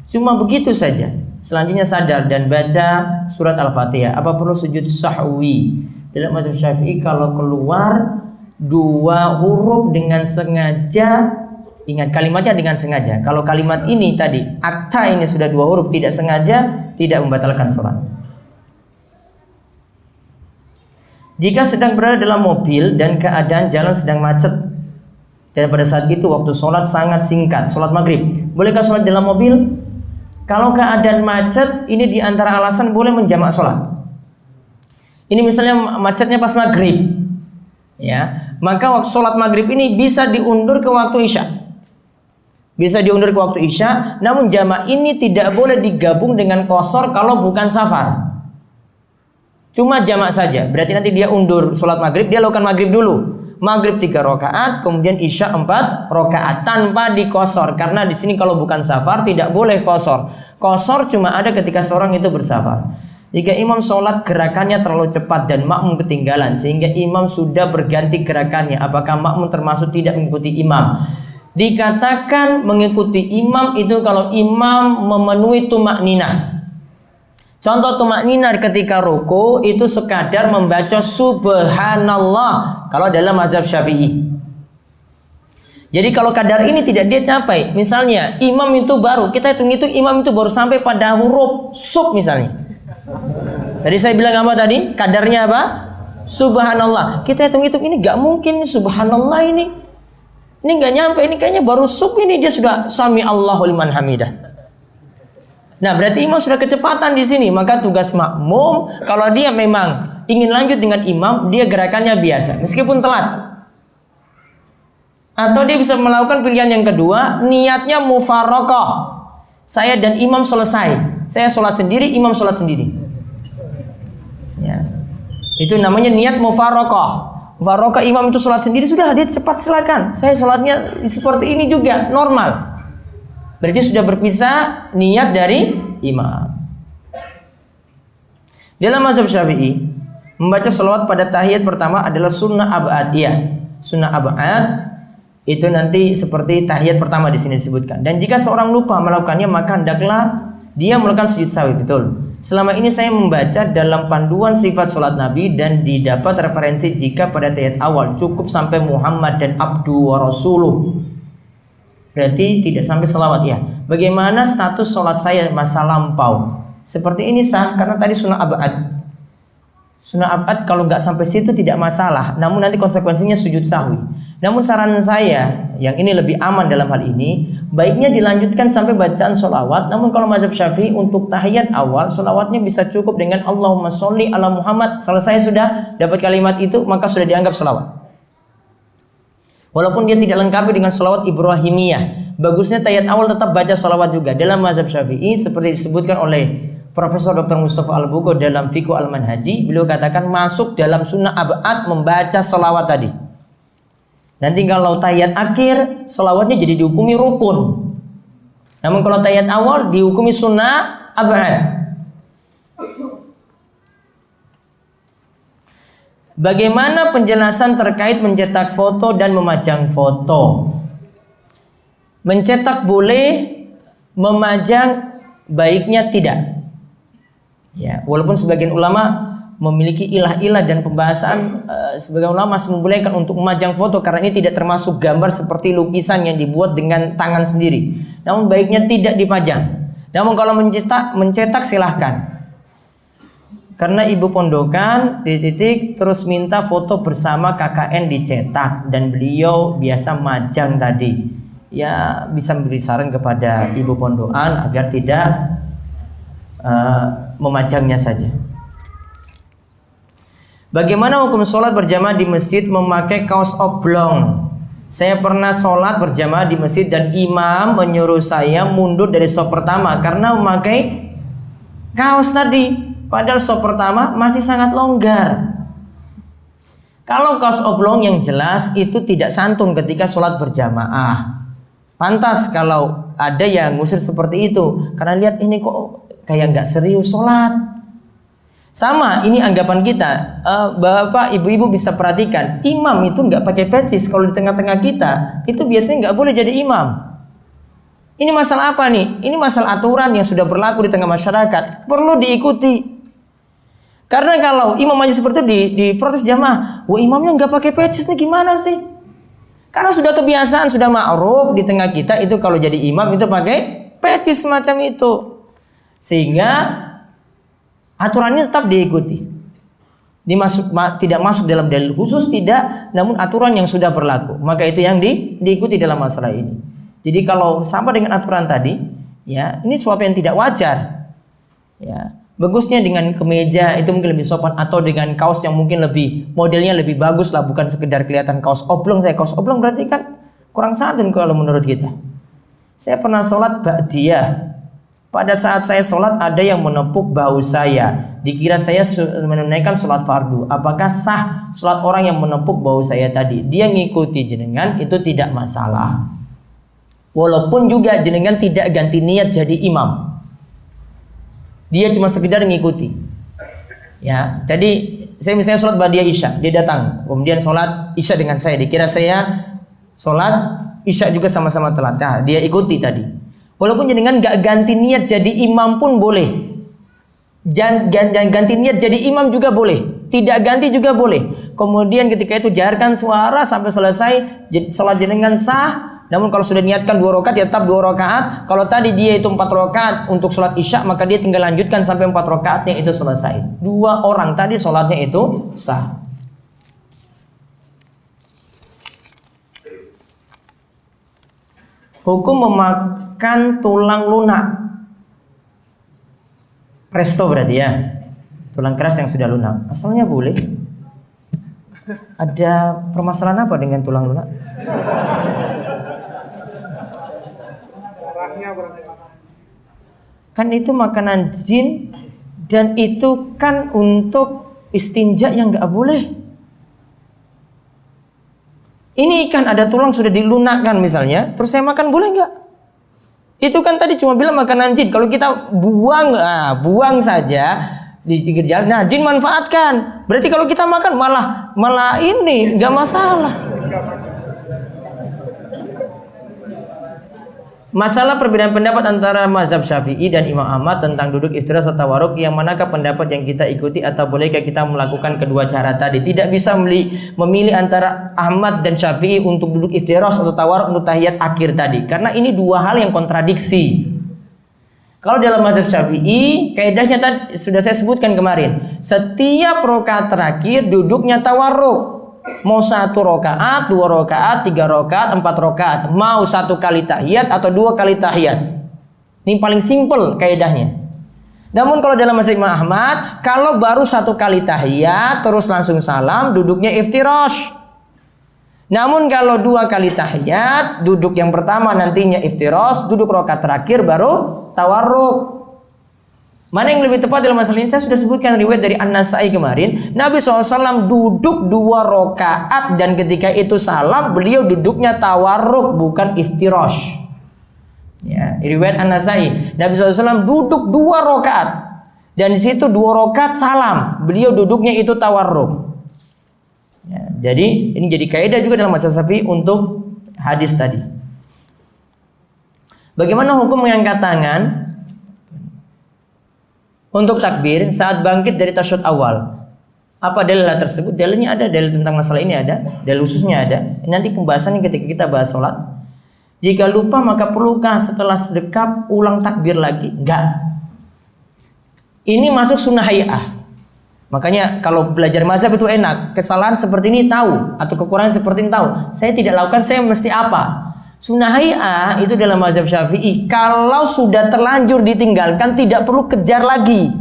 Cuma begitu saja. Selanjutnya sadar dan baca surat Al-Fatihah. Apa perlu sujud sahwi? Dalam mazhab Syafi'i kalau keluar 2 huruf dengan sengaja, ingat kalimatnya dengan sengaja. Kalau kalimat ini tadi At-Ta ini sudah 2 huruf tidak sengaja, tidak membatalkan salat. Jika sedang berada dalam mobil dan keadaan jalan sedang macet, dan pada saat itu waktu sholat sangat singkat, sholat maghrib, bolehkah sholat dalam mobil? Kalau keadaan macet, ini diantara alasan boleh menjamak sholat. Ini misalnya macetnya pas maghrib, ya, maka waktu sholat maghrib ini bisa diundur ke waktu isya. Bisa diundur ke waktu isya, namun jamak ini tidak boleh digabung dengan qashar kalau bukan safar. Cuma jamak saja. Berarti nanti dia undur sholat maghrib, dia lakukan maghrib dulu. Maghrib 3 rakaat, kemudian isya 4 rakaat tanpa dikosor. Karena di sini kalau bukan safar tidak boleh kosor. Kosor cuma ada ketika seorang itu bersafar. Jika imam sholat gerakannya terlalu cepat dan makmum ketinggalan sehingga imam sudah berganti gerakannya, apakah makmum termasuk tidak mengikuti imam? Dikatakan mengikuti imam itu kalau imam memenuhi tumakninah. Contoh tumakninah ketika ruku itu sekadar membaca subhanallah kalau dalam mazhab Syafi'i. Jadi kalau kadar ini tidak dia capai, misalnya imam itu baru, kita hitung-hitung imam itu baru sampai pada huruf sub misalnya. Tadi saya bilang apa tadi? Kadarnya apa? Subhanallah. Kita hitung-hitung ini gak mungkin subhanallah ini. Ini nggak nyampe, ini kayaknya baru sub ini dia sudah sami Allahu liman hamidah. Nah, berarti imam sudah kecepatan di sini. Maka tugas makmum kalau dia memang ingin lanjut dengan imam, dia gerakannya biasa meskipun telat. Atau dia bisa melakukan pilihan yang kedua, niatnya mufarraqah. Saya dan imam selesai. Saya sholat sendiri, imam sholat sendiri. Ya. Itu namanya niat mufarraqah. Mufarraqah, imam itu sholat sendiri, sudah dia cepat silakan. Saya sholatnya seperti ini juga normal. Berarti sudah berpisah niat dari imam. Dalam mazhab Syafi'i, membaca sholawat pada tahiyat pertama adalah sunnah ab'adiyah. Sunnah ab'ad itu nanti seperti tahiyat pertama di sini disebutkan. Dan jika seorang lupa melakukannya, maka hendaklah dia melakukan sujud sahwi. Betul. Selama ini saya membaca dalam panduan sifat sholat Nabi dan didapat referensi jika pada tahiyat awal cukup sampai Muhammad dan abdu wa rasuluh. Berarti tidak sampai selawat ya. Bagaimana status sholat saya masa lampau? Seperti ini sah karena tadi sunnah abad. Sunnah abad kalau nggak sampai situ tidak masalah. Namun nanti konsekuensinya sujud sahwi. Namun saran saya yang ini lebih aman dalam hal ini, baiknya dilanjutkan sampai bacaan sholawat. Namun kalau mazhab Syafi'i untuk tahiyat awal sholawatnya bisa cukup dengan Allahumma sholli ala Muhammad. Selesai sudah dapat kalimat itu maka sudah dianggap sholawat. Walaupun dia tidak lengkapi dengan sholawat Ibrahimiyah, bagusnya tahiyat awal tetap baca sholawat juga. Dalam mazhab Syafi'i seperti disebutkan oleh Profesor Dr. Mustafa Al-Buko dalam Fiqh Al-Manhaji, beliau katakan masuk dalam sunnah ab'ad membaca sholawat tadi. Nanti kalau tahiyat akhir, sholawatnya jadi dihukumi rukun. Namun kalau tahiyat awal dihukumi sunnah ab'ad. Bagaimana penjelasan terkait mencetak foto dan memajang foto? Mencetak boleh, memajang baiknya tidak. Ya, walaupun sebagian ulama memiliki ilah-ilah dan pembahasan sebagian ulama masih membolehkan untuk memajang foto karena ini tidak termasuk gambar seperti lukisan yang dibuat dengan tangan sendiri. Namun baiknya tidak dipajang. Namun kalau mencetak silahkan. Karena ibu pondokan terus minta foto bersama KKN dicetak dan beliau biasa majang tadi. Ya bisa memberi saran kepada ibu pondokan agar tidak memajangnya saja. Bagaimana hukum sholat berjamaah di masjid memakai kaos oblong? Saya pernah sholat berjamaah di masjid dan imam menyuruh saya mundur dari saf pertama karena memakai kaos tadi. Padahal saf pertama masih sangat longgar. Kalau kaos oblong yang jelas itu tidak santun ketika sholat berjamaah. Pantas kalau ada yang ngusir seperti itu karena lihat ini kok kayak nggak serius sholat. Sama, ini anggapan kita. Bapak, ibu-ibu bisa perhatikan, imam itu nggak pakai peci. Kalau di tengah-tengah kita, itu biasanya nggak boleh jadi imam. Ini masalah apa nih? Ini masalah aturan yang sudah berlaku di tengah masyarakat. Perlu diikuti. Karena kalau imam aja seperti itu di protes jamaah, wah imamnya nggak pakai peci, nih gimana sih? Karena sudah kebiasaan, sudah ma'ruf di tengah kita itu kalau jadi imam itu pakai peci semacam itu. Sehingga aturannya tetap diikuti. Tidak masuk dalam dalil khusus tidak, namun aturan yang sudah berlaku. Maka itu yang diikuti dalam masalah ini. Jadi kalau sama dengan aturan tadi, ya ini sesuatu yang tidak wajar. Ya, bagusnya dengan kemeja itu mungkin lebih sopan atau dengan kaos yang mungkin lebih modelnya lebih bagus lah, bukan sekedar kelihatan kaos oblong. Kaos oblong berarti kan kurang santun kalau menurut kita. Saya pernah sholat ba'diyah. Pada saat saya sholat ada yang menepuk bahu saya. Dikira saya menunaikan sholat fardu. Apakah sah sholat orang yang menepuk bahu saya tadi? Dia ngikuti jenengan itu tidak masalah. Walaupun juga jenengan tidak ganti niat jadi imam. Dia cuma sekedar ngikuti. Ya, jadi saya misalnya sholat ba'diyah isya, dia datang, kemudian sholat isya dengan saya. Dikira saya sholat isya juga sama-sama telat. Nah, dia ikuti tadi. Walaupun jenengan nggak ganti niat jadi imam pun boleh. Ganti niat jadi imam juga boleh. Tidak ganti juga boleh. Kemudian ketika itu jaharkan suara sampai selesai. Salat jenengan sah. Namun kalau sudah niatkan 2 rakaat ya tetap 2 rakaat. Kalau tadi dia itu 4 rakaat untuk sholat isya, maka dia tinggal lanjutkan sampai 4 rakaatnya itu selesai. 2 orang tadi sholatnya itu sah. Hukum memakan tulang lunak. Presto berarti ya. Tulang keras yang sudah lunak. Asalnya boleh. Ada permasalahan apa dengan tulang lunak? Kan itu makanan jin dan itu kan untuk istinja yang nggak boleh. Ini kan ada tulang sudah dilunakkan misalnya, terus saya makan boleh nggak? Itu kan tadi cuma bilang makanan jin. Kalau kita buang saja di pinggir jalan, nah jin manfaatkan. Berarti kalau kita makan malah ini nggak masalah. Masalah perbedaan pendapat antara mazhab Syafi'i dan Imam Ahmad tentang duduk iftirash atau tawarruk, yang manakah pendapat yang kita ikuti atau bolehkah kita melakukan kedua cara tadi? Tidak bisa memilih antara Ahmad dan Syafi'i untuk duduk iftirash atau tawarruk untuk tahiyat akhir tadi, karena ini dua hal yang kontradiksi. Kalau dalam mazhab Syafi'i, kaidahnya tadi sudah saya sebutkan kemarin. Setiap rakaat terakhir duduknya tawarruk. Mau 1 rakaat, 2 rakaat, 3 rakaat, 4 rakaat, mau 1 kali tahiyat atau 2 kali tahiyat. Ini paling simpel kaidahnya. Namun kalau dalam mazhab Imam Ahmad, kalau baru 1 kali tahiyat terus langsung salam, duduknya iftirash. Namun kalau 2 kali tahiyat, duduk yang pertama nantinya iftirash, duduk rakaat terakhir baru tawarruk. Mana yang lebih tepat dalam masalah ini? Saya sudah sebutkan riwayat dari An-Nasai kemarin. Nabi SAW duduk 2 rakaat dan ketika itu salam, beliau duduknya tawarruk bukan iftirash. Ya, riwayat An-Nasai. Nabi SAW duduk 2 rakaat dan di situ 2 rakaat salam, beliau duduknya itu tawarruk. Ya, jadi ini jadi kaidah juga dalam mazhab Syafi'i untuk hadis tadi. Bagaimana hukum mengangkat tangan untuk takbir saat bangkit dari tasyahud awal? Apa dalil tersebut? Dalilnya ada, dalil tentang masalah ini ada, dalil khususnya ada. Nanti pembahasannya ketika kita bahas sholat. Jika lupa maka perlukah setelah sedekap ulang takbir lagi? Enggak. Ini masuk sunnah hay'ah. Makanya kalau belajar mazhab itu enak. Kesalahan seperti ini tahu atau kekurangan seperti ini tahu. Saya tidak lakukan, saya mesti apa? Sunnah hay'ah itu dalam mazhab Syafi'i, kalau sudah terlanjur ditinggalkan tidak perlu kejar lagi.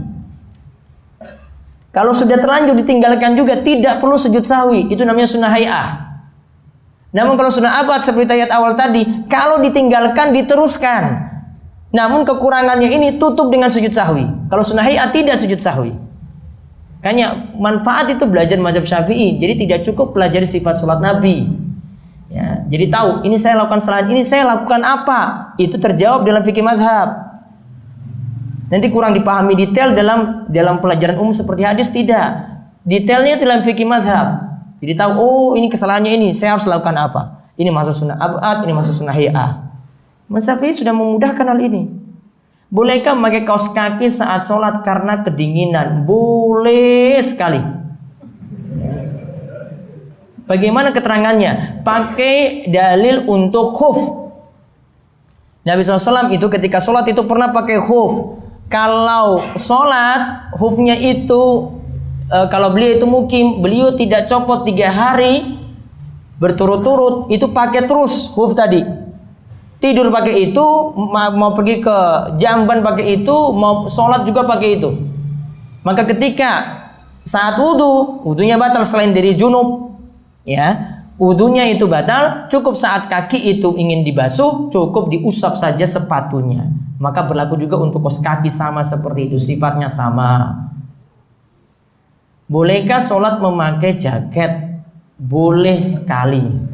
Kalau sudah terlanjur ditinggalkan juga tidak perlu sujud sahwi. Itu namanya sunnah hay'ah. Namun kalau sunnah abad seperti ayat awal tadi, kalau ditinggalkan diteruskan. Namun kekurangannya ini tutup dengan sujud sahwi. Kalau sunnah hay'ah tidak sujud sahwi. Makanya manfaat itu belajar mazhab Syafi'i. Jadi tidak cukup pelajari sifat sholat Nabi. Ya, jadi tahu ini saya lakukan selain ini saya lakukan apa, itu terjawab dalam fikih mazhab. Nanti kurang dipahami detail dalam pelajaran umum seperti hadis, tidak. Detailnya dalam fikih mazhab. Jadi tahu, oh ini kesalahannya ini, saya harus lakukan apa. Ini masuk sunnah abad, ini masuk sunnah hay'ah. Mazhab Syafi'i sudah memudahkan hal ini. Bolehkah memakai kaos kaki saat sholat karena kedinginan? Boleh sekali. Bagaimana keterangannya? Pakai dalil untuk khuf. Nabi SAW itu ketika sholat itu pernah pakai khuf. Kalau sholat khufnya itu kalau beliau itu mukim, beliau tidak copot 3 hari berturut-turut, itu pakai terus khuf tadi. Tidur pakai itu, mau pergi ke jamban pakai itu, mau sholat juga pakai itu. Maka ketika saat wudunya batal selain dari junub, ya, wudunya itu batal, cukup saat kaki itu ingin dibasuh, cukup diusap saja sepatunya. Maka berlaku juga untuk kaos kaki, sama seperti itu, sifatnya sama. Bolehkah sholat memakai jaket? Boleh sekali.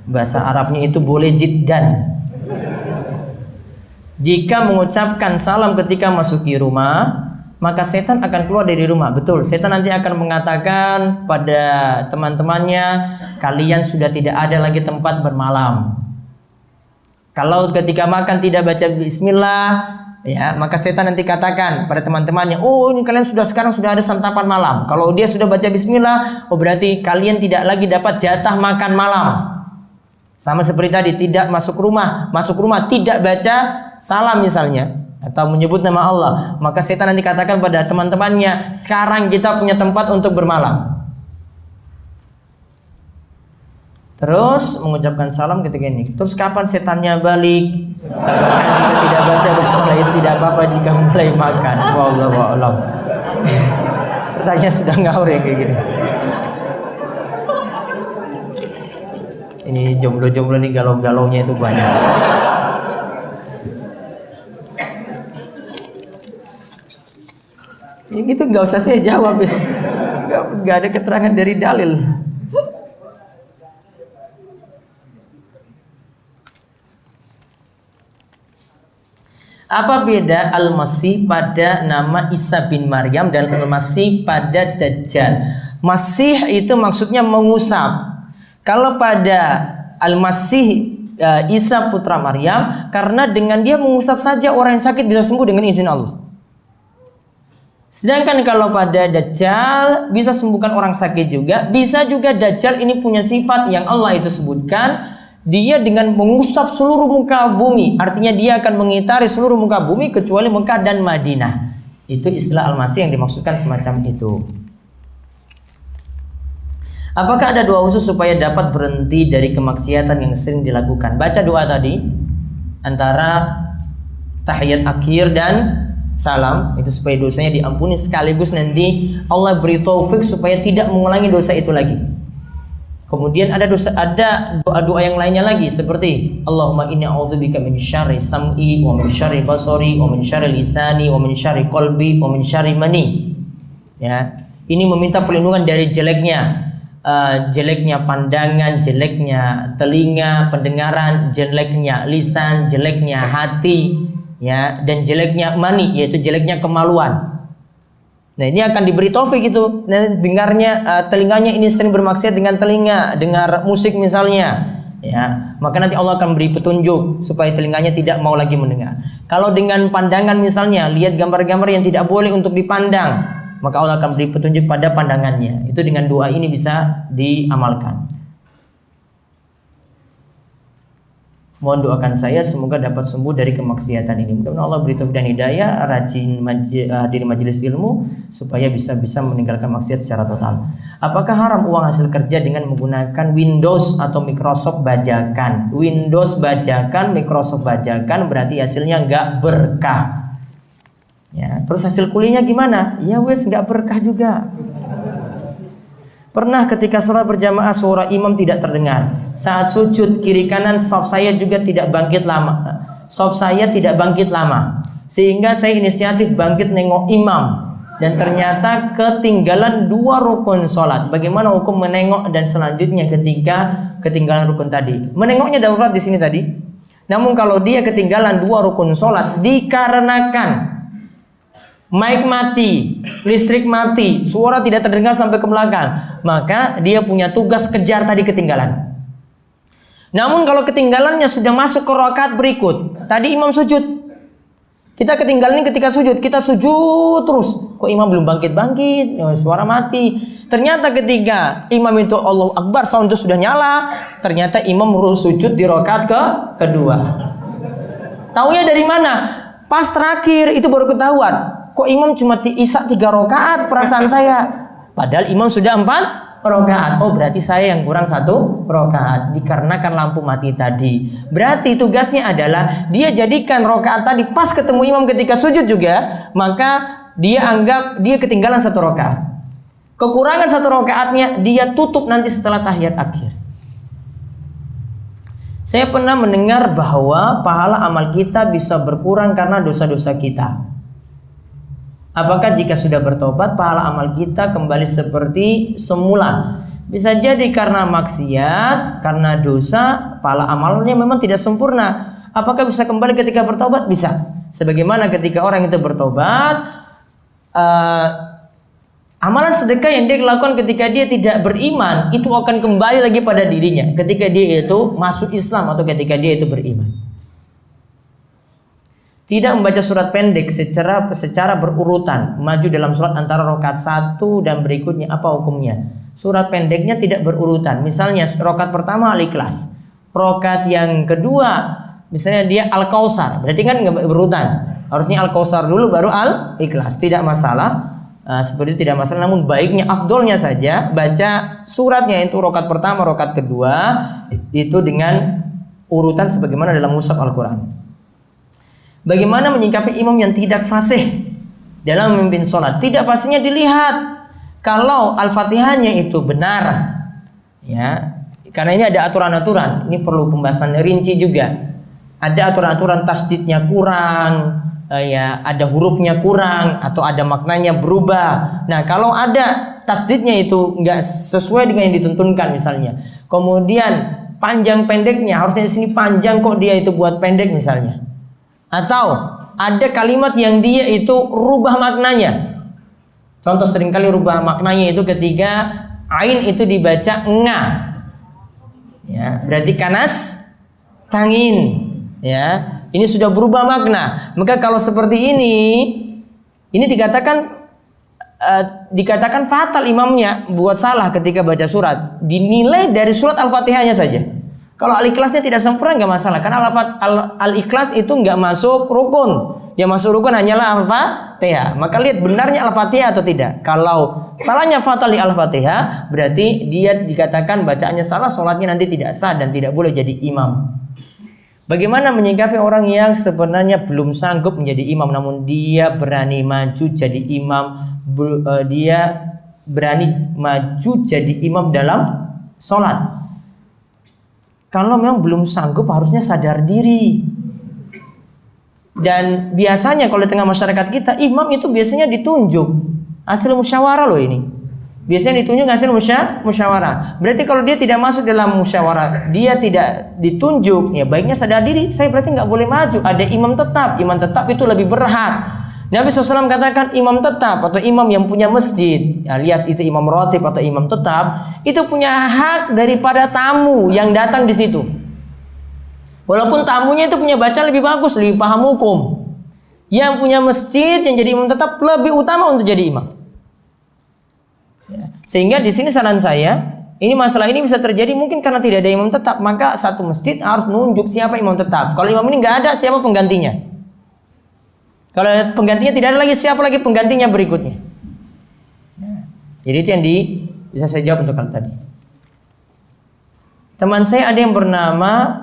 Bahasa Arabnya itu boleh jiddan. Jika mengucapkan salam ketika masuki rumah, maka setan akan keluar dari rumah. Betul, setan nanti akan mengatakan pada teman-temannya, kalian sudah tidak ada lagi tempat bermalam. Kalau ketika makan tidak baca bismillah, ya, maka setan nanti katakan pada teman-temannya, oh ini kalian sekarang sudah ada santapan malam. Kalau dia sudah baca bismillah, oh berarti kalian tidak lagi dapat jatah makan malam. Sama seperti tadi, tidak masuk rumah tidak baca salam misalnya, atau menyebut nama Allah, maka setan nanti katakan pada teman-temannya, sekarang kita punya tempat untuk bermalam. Terus mengucapkan salam ketika ini. Terus kapan setannya balik? Katakan jika tidak baca bismillah itu tidak apa-apa jika mulai makan. Wallahu a'lam. Pertanyaan sudah ngawur ya kayak gini. Ini jomblo-jomblo nih galau-galaunya itu banyak. Ini gitu nggak usah saya jawab ya. Nggak ada keterangan dari dalil. Apa beda Al-Masih pada nama Isa bin Maryam dan Al-Masih pada Dajjal? Masih itu maksudnya mengusap. Kalau pada Al-Masih Isa putra Maryam, karena dengan dia mengusap saja orang yang sakit bisa sembuh dengan izin Allah. Sedangkan kalau pada Dajjal bisa sembuhkan orang sakit juga. Bisa juga Dajjal ini punya sifat yang Allah itu sebutkan. Dia dengan mengusap seluruh muka bumi, artinya dia akan mengitari seluruh muka bumi kecuali Mekah dan Madinah. Itu istilah Al-Masih yang dimaksudkan semacam itu. Apakah ada doa khusus supaya dapat berhenti dari kemaksiatan yang sering dilakukan? Baca doa tadi antara tahiyat akhir dan salam, itu supaya dosanya diampuni, sekaligus nanti Allah beri taufik supaya tidak mengulangi dosa itu lagi. Kemudian ada doa-doa yang lainnya lagi seperti Allahumma inni a'udzubika min syarri sam'i wa min syarri basari wa min syarri lisani wa min syarri qalbi wa min syarri mani. Ya, ini meminta perlindungan dari jeleknya pandangan, jeleknya telinga, pendengaran, jeleknya lisan, jeleknya hati, ya, dan jeleknya mani, yaitu jeleknya kemaluan. Nah, ini akan diberi taufik gitu. Nah, telinganya ini sering bermaksiat dengan telinga, dengar musik misalnya, ya, maka nanti Allah akan beri petunjuk supaya telinganya tidak mau lagi mendengar. Kalau dengan pandangan misalnya, lihat gambar-gambar yang tidak boleh untuk dipandang, maka Allah akan beri petunjuk pada pandangannya. Itu dengan doa ini bisa diamalkan. Mohon doakan saya semoga dapat sembuh dari kemaksiatan ini. Mudah-mudahan Allah beri taufik dan hidayah, rajin diri majelis ilmu supaya bisa meninggalkan maksiat secara total. Apakah haram uang hasil kerja dengan menggunakan Windows atau Microsoft bajakan? Windows bajakan, Microsoft bajakan berarti hasilnya nggak berkah. Ya, terus hasil kuliahnya gimana? Ya wes nggak berkah juga. Pernah ketika sholat berjamaah suara imam tidak terdengar. Saat sujud kiri kanan saf saya juga tidak bangkit lama. Saf saya tidak bangkit lama. Sehingga saya inisiatif bangkit nengok imam. Dan ternyata ketinggalan 2 rukun sholat. Bagaimana hukum menengok dan selanjutnya ketika ketinggalan rukun tadi? Menengoknya darurat di sini tadi. Namun kalau dia ketinggalan 2 rukun sholat dikarenakan mic mati, listrik mati, suara tidak terdengar sampai ke belakang, maka dia punya tugas kejar tadi ketinggalan. Namun kalau ketinggalannya sudah masuk ke rakaat berikut, tadi imam sujud, kita ketinggalan ketika sujud, kita sujud terus, kok imam belum bangkit-bangkit, suara mati. Ternyata ketika imam itu Allahu Akbar, sound itu sudah nyala, ternyata imam sujud di rakaat kedua. Taunya dari mana? Pas terakhir itu baru ketahuan. Kok imam cuma isya 3 rakaat perasaan saya, padahal imam sudah 4 rakaat. Oh, berarti saya yang kurang 1 rakaat dikarenakan lampu mati tadi. Berarti tugasnya adalah dia jadikan rakaat tadi pas ketemu imam ketika sujud juga, maka dia anggap dia ketinggalan 1 rakaat. Kekurangan 1 rakaatnya dia tutup nanti setelah tahiyat akhir. Saya pernah mendengar bahwa pahala amal kita bisa berkurang karena dosa-dosa kita. Apakah jika sudah bertobat pahala amal kita kembali seperti semula? Bisa jadi karena maksiat, karena dosa, pahala amalnya memang tidak sempurna. Apakah bisa kembali ketika bertobat? Bisa. Sebagaimana ketika orang itu bertobat, amalan sedekah yang dia lakukan ketika dia tidak beriman itu akan kembali lagi pada dirinya ketika dia itu masuk Islam atau ketika dia itu beriman. Tidak membaca surat pendek secara berurutan, maju dalam surat antara rakaat 1 dan berikutnya, apa hukumnya? Surat pendeknya tidak berurutan. Misalnya rakaat pertama Al-Ikhlas, rakaat yang kedua misalnya dia Al-Kautsar, berarti kan nggak berurutan. Harusnya Al-Kautsar dulu baru Al-Ikhlas, tidak masalah. seperti itu tidak masalah. Namun baiknya, afdolnya saja baca suratnya itu rakaat pertama, rakaat kedua itu dengan urutan sebagaimana dalam mushaf Al-Quran. Bagaimana menyikapi imam yang tidak fasih dalam memimpin sholat? Tidak fasihnya dilihat. Kalau Al-Fatihahnya itu benar, ya, karena ini ada aturan-aturan. Ini perlu pembahasan rinci juga. Ada aturan-aturan tasdidnya kurang, ya, ada hurufnya kurang, atau ada maknanya berubah. Nah, kalau ada tasdidnya itu nggak sesuai dengan yang dituntunkan misalnya, kemudian panjang pendeknya harusnya di sini panjang, kok dia itu buat pendek misalnya, atau ada kalimat yang dia itu rubah maknanya. Contoh seringkali rubah maknanya itu ketika ain itu dibaca nga, ya, berarti kanas tangin, ya, ini sudah berubah makna. Maka kalau seperti ini dikatakan fatal imamnya buat salah ketika baca surat. Dinilai dari surat Al-Fatihahnya saja. Kalau Al-Ikhlasnya tidak sempurna nggak masalah, karena Al-Ikhlas itu nggak masuk rukun. Yang masuk rukun hanyalah Al-Fatihah. Maka lihat benarnya Al-Fatihah atau tidak. Kalau salahnya fatal di Al-Fatihah, berarti dia dikatakan bacaannya salah, sholatnya nanti tidak sah dan tidak boleh jadi imam. Bagaimana menyikapi orang yang sebenarnya belum sanggup menjadi imam, namun dia berani maju jadi imam, dalam sholat? Kalau memang belum sanggup, harusnya sadar diri. Dan biasanya kalau di tengah masyarakat kita, imam itu biasanya ditunjuk hasil musyawarah loh ini. Biasanya ditunjuk hasil musyawarah. Berarti kalau dia tidak masuk dalam musyawarah, dia tidak ditunjuk, ya baiknya sadar diri. Saya berarti nggak boleh maju. Ada imam tetap. Imam tetap itu lebih berhak. Nabi SAW katakan imam tetap atau imam yang punya masjid, alias itu imam rotib atau imam tetap, itu punya hak daripada tamu yang datang di situ. Walaupun tamunya itu punya baca lebih bagus, lebih paham hukum. Yang punya masjid yang jadi imam tetap lebih utama untuk jadi imam. Ya. Sehingga di sini saran saya, ini masalah ini bisa terjadi mungkin karena tidak ada imam tetap, maka satu masjid harus nunjuk siapa imam tetap. Kalau imam ini nggak ada, siapa penggantinya? Kalau penggantinya tidak ada lagi, siapa lagi penggantinya berikutnya? Nah, jadi itu yang bisa saya jawab untuk kali tadi. Teman saya ada yang bernama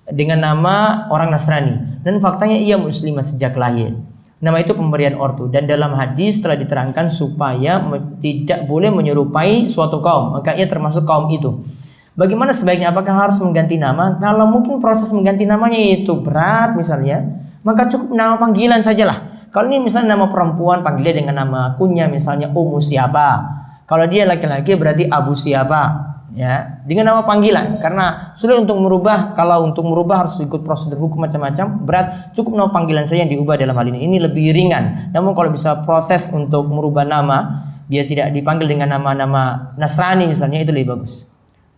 dengan nama orang Nasrani, dan faktanya ia muslimah sejak lahir. Nama itu pemberian ortu, dan dalam hadis telah diterangkan supaya tidak boleh menyerupai suatu kaum, maka ia termasuk kaum itu. Bagaimana sebaiknya? Apakah harus mengganti nama? Kalau mungkin proses mengganti namanya itu berat misalnya, maka cukup nama panggilan sajalah. Kalau ini misalnya nama perempuan, panggilnya dengan nama kunyah, misalnya Ummu siapa. Kalau dia laki-laki berarti Abu siapa, ya, dengan nama panggilan. Karena sulit untuk merubah. Kalau untuk merubah harus ikut prosedur hukum macam-macam, berat. Cukup nama panggilan saja yang diubah dalam hal ini. Ini lebih ringan. Namun kalau bisa proses untuk merubah nama, biar tidak dipanggil dengan nama-nama Nasrani misalnya, itu lebih bagus.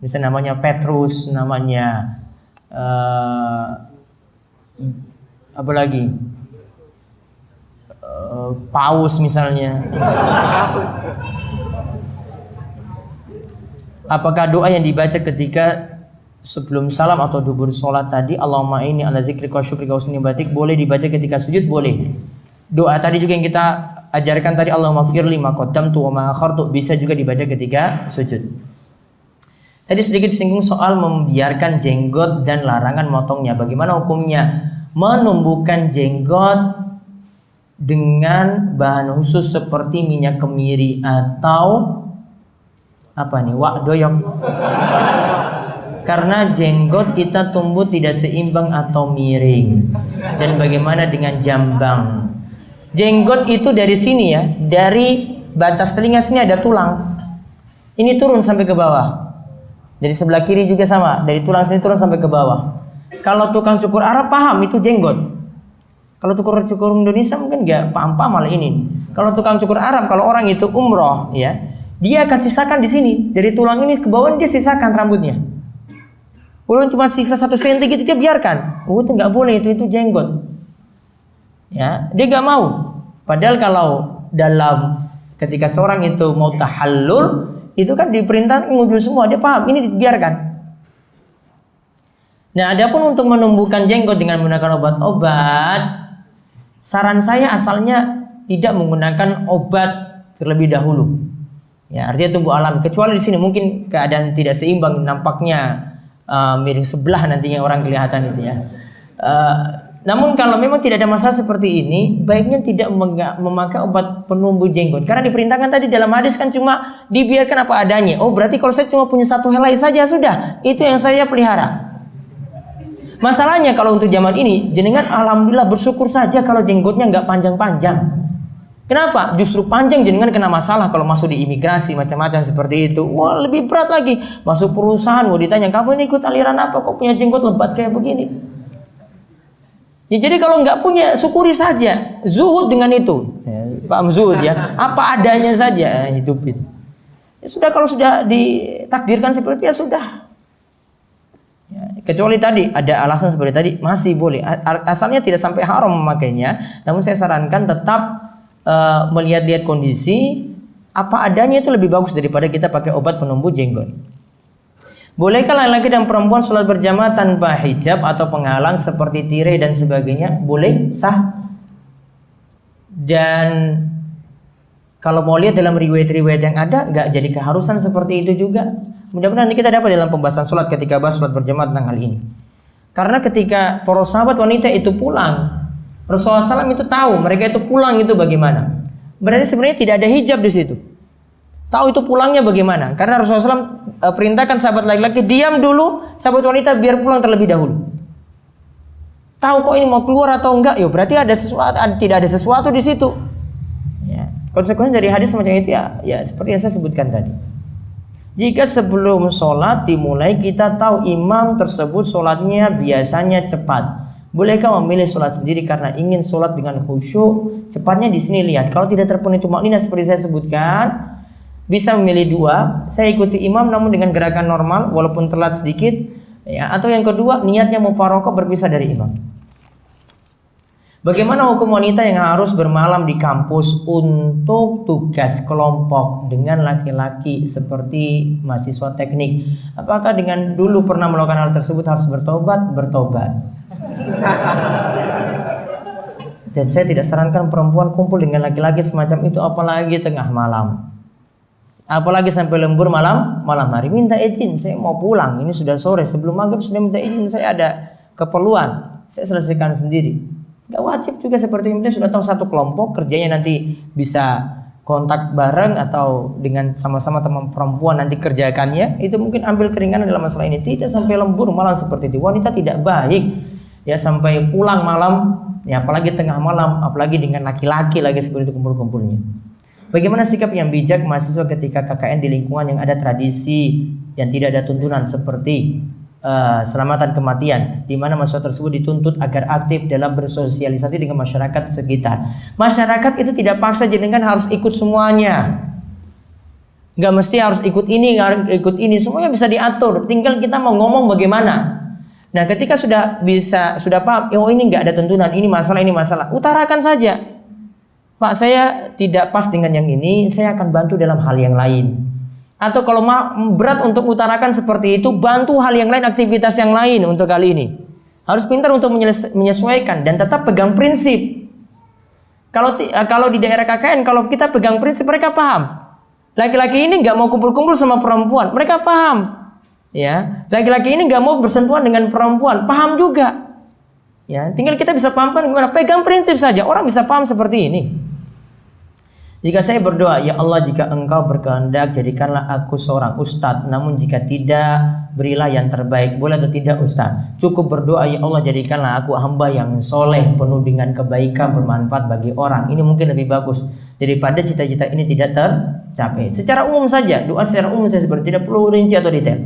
Misalnya namanya Petrus, namanya apa lagi? Paus misalnya. Apakah doa yang dibaca ketika sebelum salam atau dubur sholat tadi, Allahumma inni ala zikrika wa syukrika wa husni ibadatik, boleh dibaca ketika sujud? Boleh. Doa tadi juga yang kita ajarkan tadi, Allahumma firli ma qaddamtu wa ma akhartu, bisa juga dibaca ketika sujud. Tadi sedikit singgung soal membiarkan jenggot dan larangan motongnya. Bagaimana hukumnya? Menumbuhkan jenggot dengan bahan khusus seperti minyak kemiri atau apa nih, wak doyok. Karena jenggot kita tumbuh tidak seimbang atau miring. Dan bagaimana dengan jambang? Jenggot itu dari sini ya, dari batas telinga sini ada tulang. Ini turun sampai ke bawah. Dari sebelah kiri juga sama, dari tulang sini turun sampai ke bawah. Kalau tukang cukur Arab paham itu jenggot. Kalau tukang cukur Indonesia mungkin nggak paham malah ini. Kalau tukang cukur Arab, kalau orang itu umroh, ya, dia akan sisakan di sini, dari tulang ini ke bawah dia sisakan rambutnya. Walaupun cuma sisa 1 cm gitu dia biarkan. Oh, itu nggak boleh, itu jenggot. Ya, dia nggak mau. Padahal kalau dalam ketika seorang itu mau tahallul, itu kan diperintah ngudul semua, dia paham ini dibiarkan. Nah, adapun untuk menumbuhkan jenggot dengan menggunakan obat-obat, saran saya asalnya tidak menggunakan obat terlebih dahulu. Ya, artinya tumbuh alami. Kecuali di sini mungkin keadaan tidak seimbang, nampaknya miring sebelah nantinya orang kelihatan itu ya. Namun kalau memang tidak ada masalah seperti ini, baiknya tidak memakai obat penumbuh jenggot. Karena diperintahkan tadi dalam hadis kan cuma dibiarkan apa adanya. Oh, berarti kalau saya cuma punya satu helai saja sudah, itu yang saya pelihara. Masalahnya kalau untuk zaman ini, jenengan alhamdulillah bersyukur saja kalau jenggotnya nggak panjang-panjang. Kenapa? Justru panjang jenengan kena masalah kalau masuk di imigrasi macam-macam seperti itu. Wah, lebih berat lagi. Masuk perusahaan, mau ditanya, kamu ini ikut aliran apa? Kok punya jenggot lebat kayak begini? Ya, jadi kalau nggak punya, syukuri saja. Zuhud dengan itu. Ya, paham zuhud ya? Apa adanya saja hidupin. Ya sudah, kalau sudah ditakdirkan seperti itu ya sudah. Ya, kecuali tadi ada alasan seperti tadi masih boleh. Asalnya tidak sampai haram memakainya. Namun saya sarankan tetap melihat-lihat kondisi, apa adanya itu lebih bagus daripada kita pakai obat penumbuh jenggot. Bolehkah laki-laki dan perempuan sholat berjamaah tanpa hijab atau penghalang seperti tirai dan sebagainya? Boleh, sah. Dan kalau mau lihat dalam riwayat-riwayat yang ada, nggak jadi keharusan seperti itu juga. Mudah-mudahan kita dapat dalam pembahasan sholat ketika bahas sholat berjamaah tentang hal ini. Karena ketika para sahabat wanita itu pulang, Rasulullah SAW itu tahu mereka itu pulang itu bagaimana. Berarti sebenarnya tidak ada hijab di situ. Tahu itu pulangnya bagaimana. Karena Rasulullah SAW perintahkan sahabat laki-laki diam dulu, sahabat wanita biar pulang terlebih dahulu. Tahu kok ini mau keluar atau enggak? Ya berarti ada sesuatu, tidak ada sesuatu di situ. Ya. Konsekuensi dari hadis semacam itu ya seperti yang saya sebutkan tadi. Jika sebelum sholat dimulai kita tahu imam tersebut sholatnya biasanya cepat. Bolehkah memilih sholat sendiri karena ingin sholat dengan khusyuk? Cepatnya di sini lihat. Kalau tidak terpenuhi tumakninah seperti saya sebutkan, bisa memilih dua. Saya ikuti imam namun dengan gerakan normal walaupun telat sedikit. Ya, atau yang kedua niatnya mufaroqah berpisah dari imam. Bagaimana hukum wanita yang harus bermalam di kampus untuk tugas kelompok dengan laki-laki seperti mahasiswa teknik? Apakah dengan dulu pernah melakukan hal tersebut harus bertobat? Bertobat. Dan saya tidak sarankan perempuan kumpul dengan laki-laki semacam itu, apalagi tengah malam, apalagi sampai lembur malam hari. Minta izin, saya mau pulang, ini sudah sore, sebelum maghrib sudah minta izin, saya ada keperluan, saya selesaikan sendiri. Gak wajib juga seperti ini, sudah tahu satu kelompok kerjanya nanti bisa kontak bareng atau dengan sama-sama teman perempuan nanti kerjakannya, itu mungkin ambil keringanan dalam masalah ini. Tidak sampai lembur malam seperti itu. Wanita tidak baik ya sampai pulang malam, ya apalagi tengah malam, apalagi dengan laki-laki lagi seperti itu kumpul-kumpulnya. Bagaimana sikap yang bijak mahasiswa ketika KKN di lingkungan yang ada tradisi yang tidak ada tuntunan seperti selamatan kematian, di mana mahasiswa tersebut dituntut agar aktif dalam bersosialisasi dengan masyarakat sekitar. Masyarakat itu tidak paksa jenengan harus ikut semuanya. Nggak mesti harus ikut ini, ikut ini, semuanya bisa diatur. Tinggal kita mau ngomong bagaimana. Nah, ketika sudah paham, oh ini nggak ada tuntunan, ini masalah, utarakan saja. Pak, saya tidak pas dengan yang ini, saya akan bantu dalam hal yang lain. Atau kalau berat untuk utarakan seperti itu, bantu hal yang lain, aktivitas yang lain untuk kali ini. Harus pintar untuk menyesuaikan dan tetap pegang prinsip. Kalau di daerah KKN, kalau kita pegang prinsip, mereka paham. Laki-laki ini nggak mau kumpul-kumpul sama perempuan, mereka paham. Ya, laki-laki ini nggak mau bersentuhan dengan perempuan, paham juga. Ya, tinggal kita bisa pahamkan gimana, pegang prinsip saja, orang bisa paham seperti ini. Jika saya berdoa, ya Allah, jika Engkau berkehendak jadikanlah aku seorang ustadz, namun jika tidak, berilah yang terbaik. Boleh atau tidak ustadz? Cukup berdoa, ya Allah, jadikanlah aku hamba yang soleh, penuh dengan kebaikan, bermanfaat bagi orang. Ini mungkin lebih bagus daripada cita-cita ini tidak tercapai. Secara umum saja, doa secara umum saya seperti tidak perlu rinci atau detail.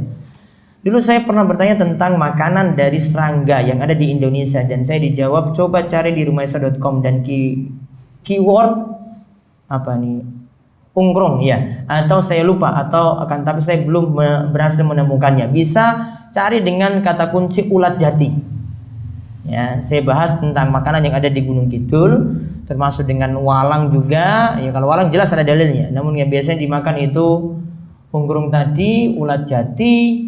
Dulu saya pernah bertanya tentang makanan dari serangga yang ada di Indonesia, dan saya dijawab coba cari di rumaisa.com dan keyword apa nih, ungkrong ya, atau saya lupa tapi saya belum berhasil menemukannya. Bisa cari dengan kata kunci ulat jati. Ya, saya bahas tentang makanan yang ada di Gunung Kidul, termasuk dengan walang juga. Ya, kalau walang jelas ada dalilnya, namun yang biasanya dimakan itu ungkrong tadi, ulat jati,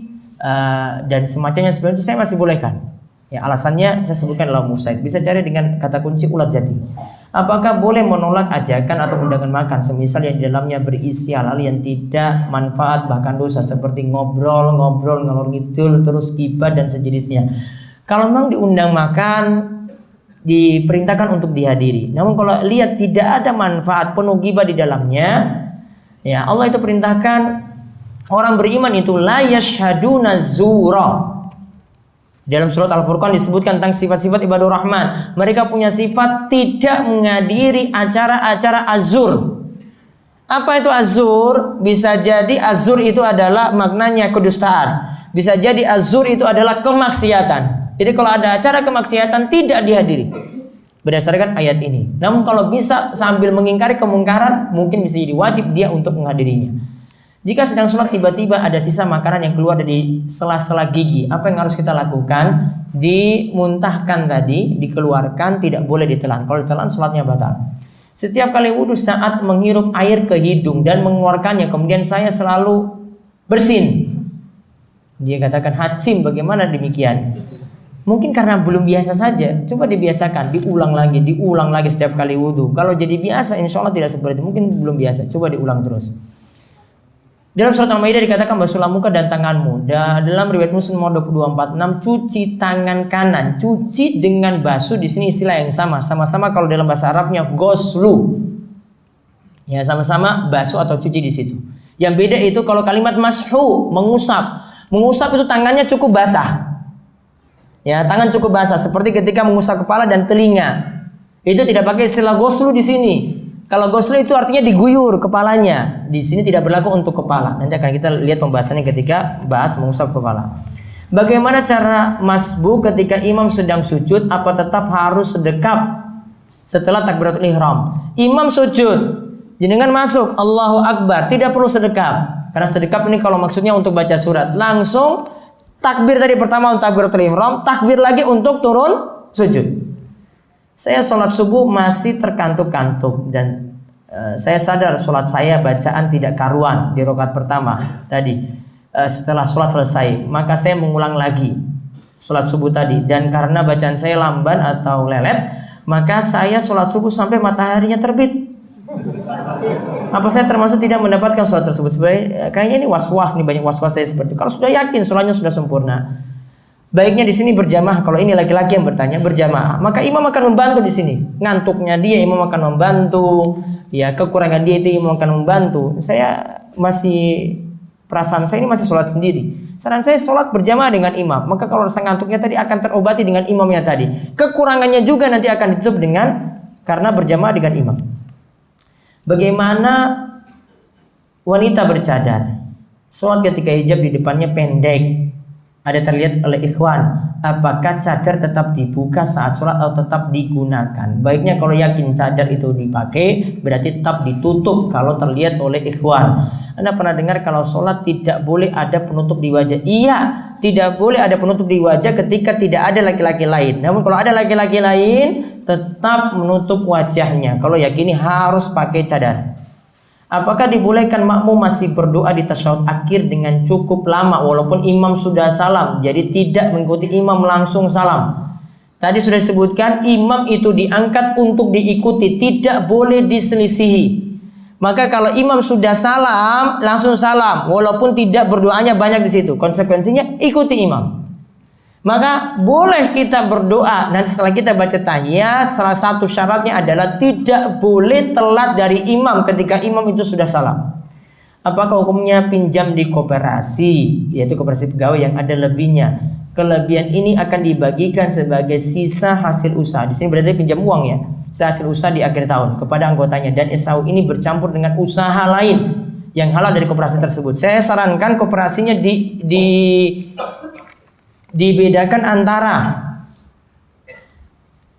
dan semacamnya seperti itu saya masih bolehkan. Ya, alasannya saya sebutkan dalam website. Bisa cari dengan kata kunci ulat jati. Apakah boleh menolak ajakan atau undangan makan semisal yang di dalamnya berisi hal yang tidak manfaat bahkan dosa seperti ngobrol ngalor ngidul terus gibah dan sejenisnya? Kalau memang diundang makan diperintahkan untuk dihadiri. Namun kalau lihat tidak ada manfaat penuh gibah di dalamnya, ya Allah itu perintahkan orang beriman itu la yashhaduna zura. Dalam surat Al-Furqan disebutkan tentang sifat-sifat ibadur rahman. Mereka punya sifat tidak menghadiri acara-acara azur. Apa itu azur? Bisa jadi azur itu adalah maknanya kedustaan. Bisa jadi azur itu adalah kemaksiatan. Jadi kalau ada acara kemaksiatan tidak dihadiri berdasarkan ayat ini. Namun kalau bisa sambil mengingkari kemungkaran, mungkin bisa jadi wajib dia untuk menghadirinya. Jika sedang sholat tiba-tiba ada sisa makanan yang keluar dari sela-sela gigi, apa yang harus kita lakukan? Dimuntahkan tadi, dikeluarkan, tidak boleh ditelan. Kalau ditelan sholatnya batal. Setiap kali wudhu saat menghirup air ke hidung dan mengeluarkannya, kemudian saya selalu bersin. Dia katakan hatsim, bagaimana demikian? Mungkin karena belum biasa saja. Coba dibiasakan, diulang lagi setiap kali wudhu. Kalau jadi biasa, insya Allah tidak seperti itu. Mungkin belum biasa, coba diulang terus. Dalam surat Al-Maidah dikatakan basuhlah muka dan tanganmu. Dalam riwayat Muslim nomor 2246 cuci tangan kanan. Cuci dengan basuh di sini istilah yang sama-sama kalau dalam bahasa Arabnya goslu. Ya sama-sama basuh atau cuci di situ. Yang beda itu kalau kalimat mashu mengusap. Mengusap itu tangannya cukup basah. Ya tangan cukup basah seperti ketika mengusap kepala dan telinga. Itu tidak pakai istilah goslu di sini. Kalau goslu itu artinya diguyur kepalanya. Di sini tidak berlaku untuk kepala. Nanti akan kita lihat pembahasannya ketika bahas mengusap kepala. Bagaimana cara masbuk ketika imam sedang sujud? Apa tetap harus sedekap setelah takbiratul ihram? Imam sujud, jenengan masuk, Allahu Akbar, tidak perlu sedekap. Karena sedekap ini kalau maksudnya untuk baca surat, langsung takbir tadi pertama untuk takbiratul ihram, takbir lagi untuk turun sujud. Saya sholat subuh masih terkantuk-kantuk dan saya sadar sholat saya bacaan tidak karuan di rakaat pertama tadi. Setelah sholat selesai, maka saya mengulang lagi sholat subuh tadi. Dan karena bacaan saya lamban atau lelet, maka saya sholat subuh sampai mataharinya terbit. Apa saya termasuk tidak mendapatkan sholat tersebut? Sebenarnya kayaknya ini was-was nih, banyak was-was saya seperti itu. Kalau sudah yakin sholatnya sudah sempurna, baiknya di sini berjamaah. Kalau ini laki-laki yang bertanya berjamaah, maka imam akan membantu di sini. Ngantuknya dia imam akan membantu, ya kekurangan dia itu imam akan membantu. Saya masih perasaan saya ini masih sholat sendiri. Saran saya sholat berjamaah dengan imam. Maka kalau rasa ngantuknya tadi akan terobati dengan imamnya tadi. Kekurangannya juga nanti akan ditutup dengan karena berjamaah dengan imam. Bagaimana wanita bercadar? Sholat ketika hijab di depannya pendek. Ada terlihat oleh ikhwan, apakah cadar tetap dibuka saat sholat atau tetap digunakan? Baiknya kalau yakin cadar itu dipakai, berarti tetap ditutup kalau terlihat oleh ikhwan. Anda pernah dengar kalau sholat tidak boleh ada penutup di wajah? Iya, tidak boleh ada penutup di wajah ketika tidak ada laki-laki lain. Namun kalau ada laki-laki lain, tetap menutup wajahnya. Kalau yakini harus pakai cadar. Apakah dibolehkan makmum masih berdoa di tasyahud akhir dengan cukup lama walaupun imam sudah salam? Jadi tidak mengikuti imam langsung salam. Tadi sudah disebutkan imam itu diangkat untuk diikuti, tidak boleh diselisihi. Maka kalau imam sudah salam, langsung salam walaupun tidak berdoanya banyak di situ. Konsekuensinya ikuti imam. Maka boleh kita berdoa. Nanti setelah kita baca tahiyat, salah satu syaratnya adalah tidak boleh telat dari imam ketika imam itu sudah salam. Apakah hukumnya pinjam di koperasi, yaitu koperasi pegawai yang ada lebihnya? Kelebihan ini akan dibagikan sebagai sisa hasil usaha. Di sini berarti pinjam uang ya, sisa hasil usaha di akhir tahun kepada anggotanya. Dan SAU ini bercampur dengan usaha lain yang halal dari koperasi tersebut. Saya sarankan koperasinya dibedakan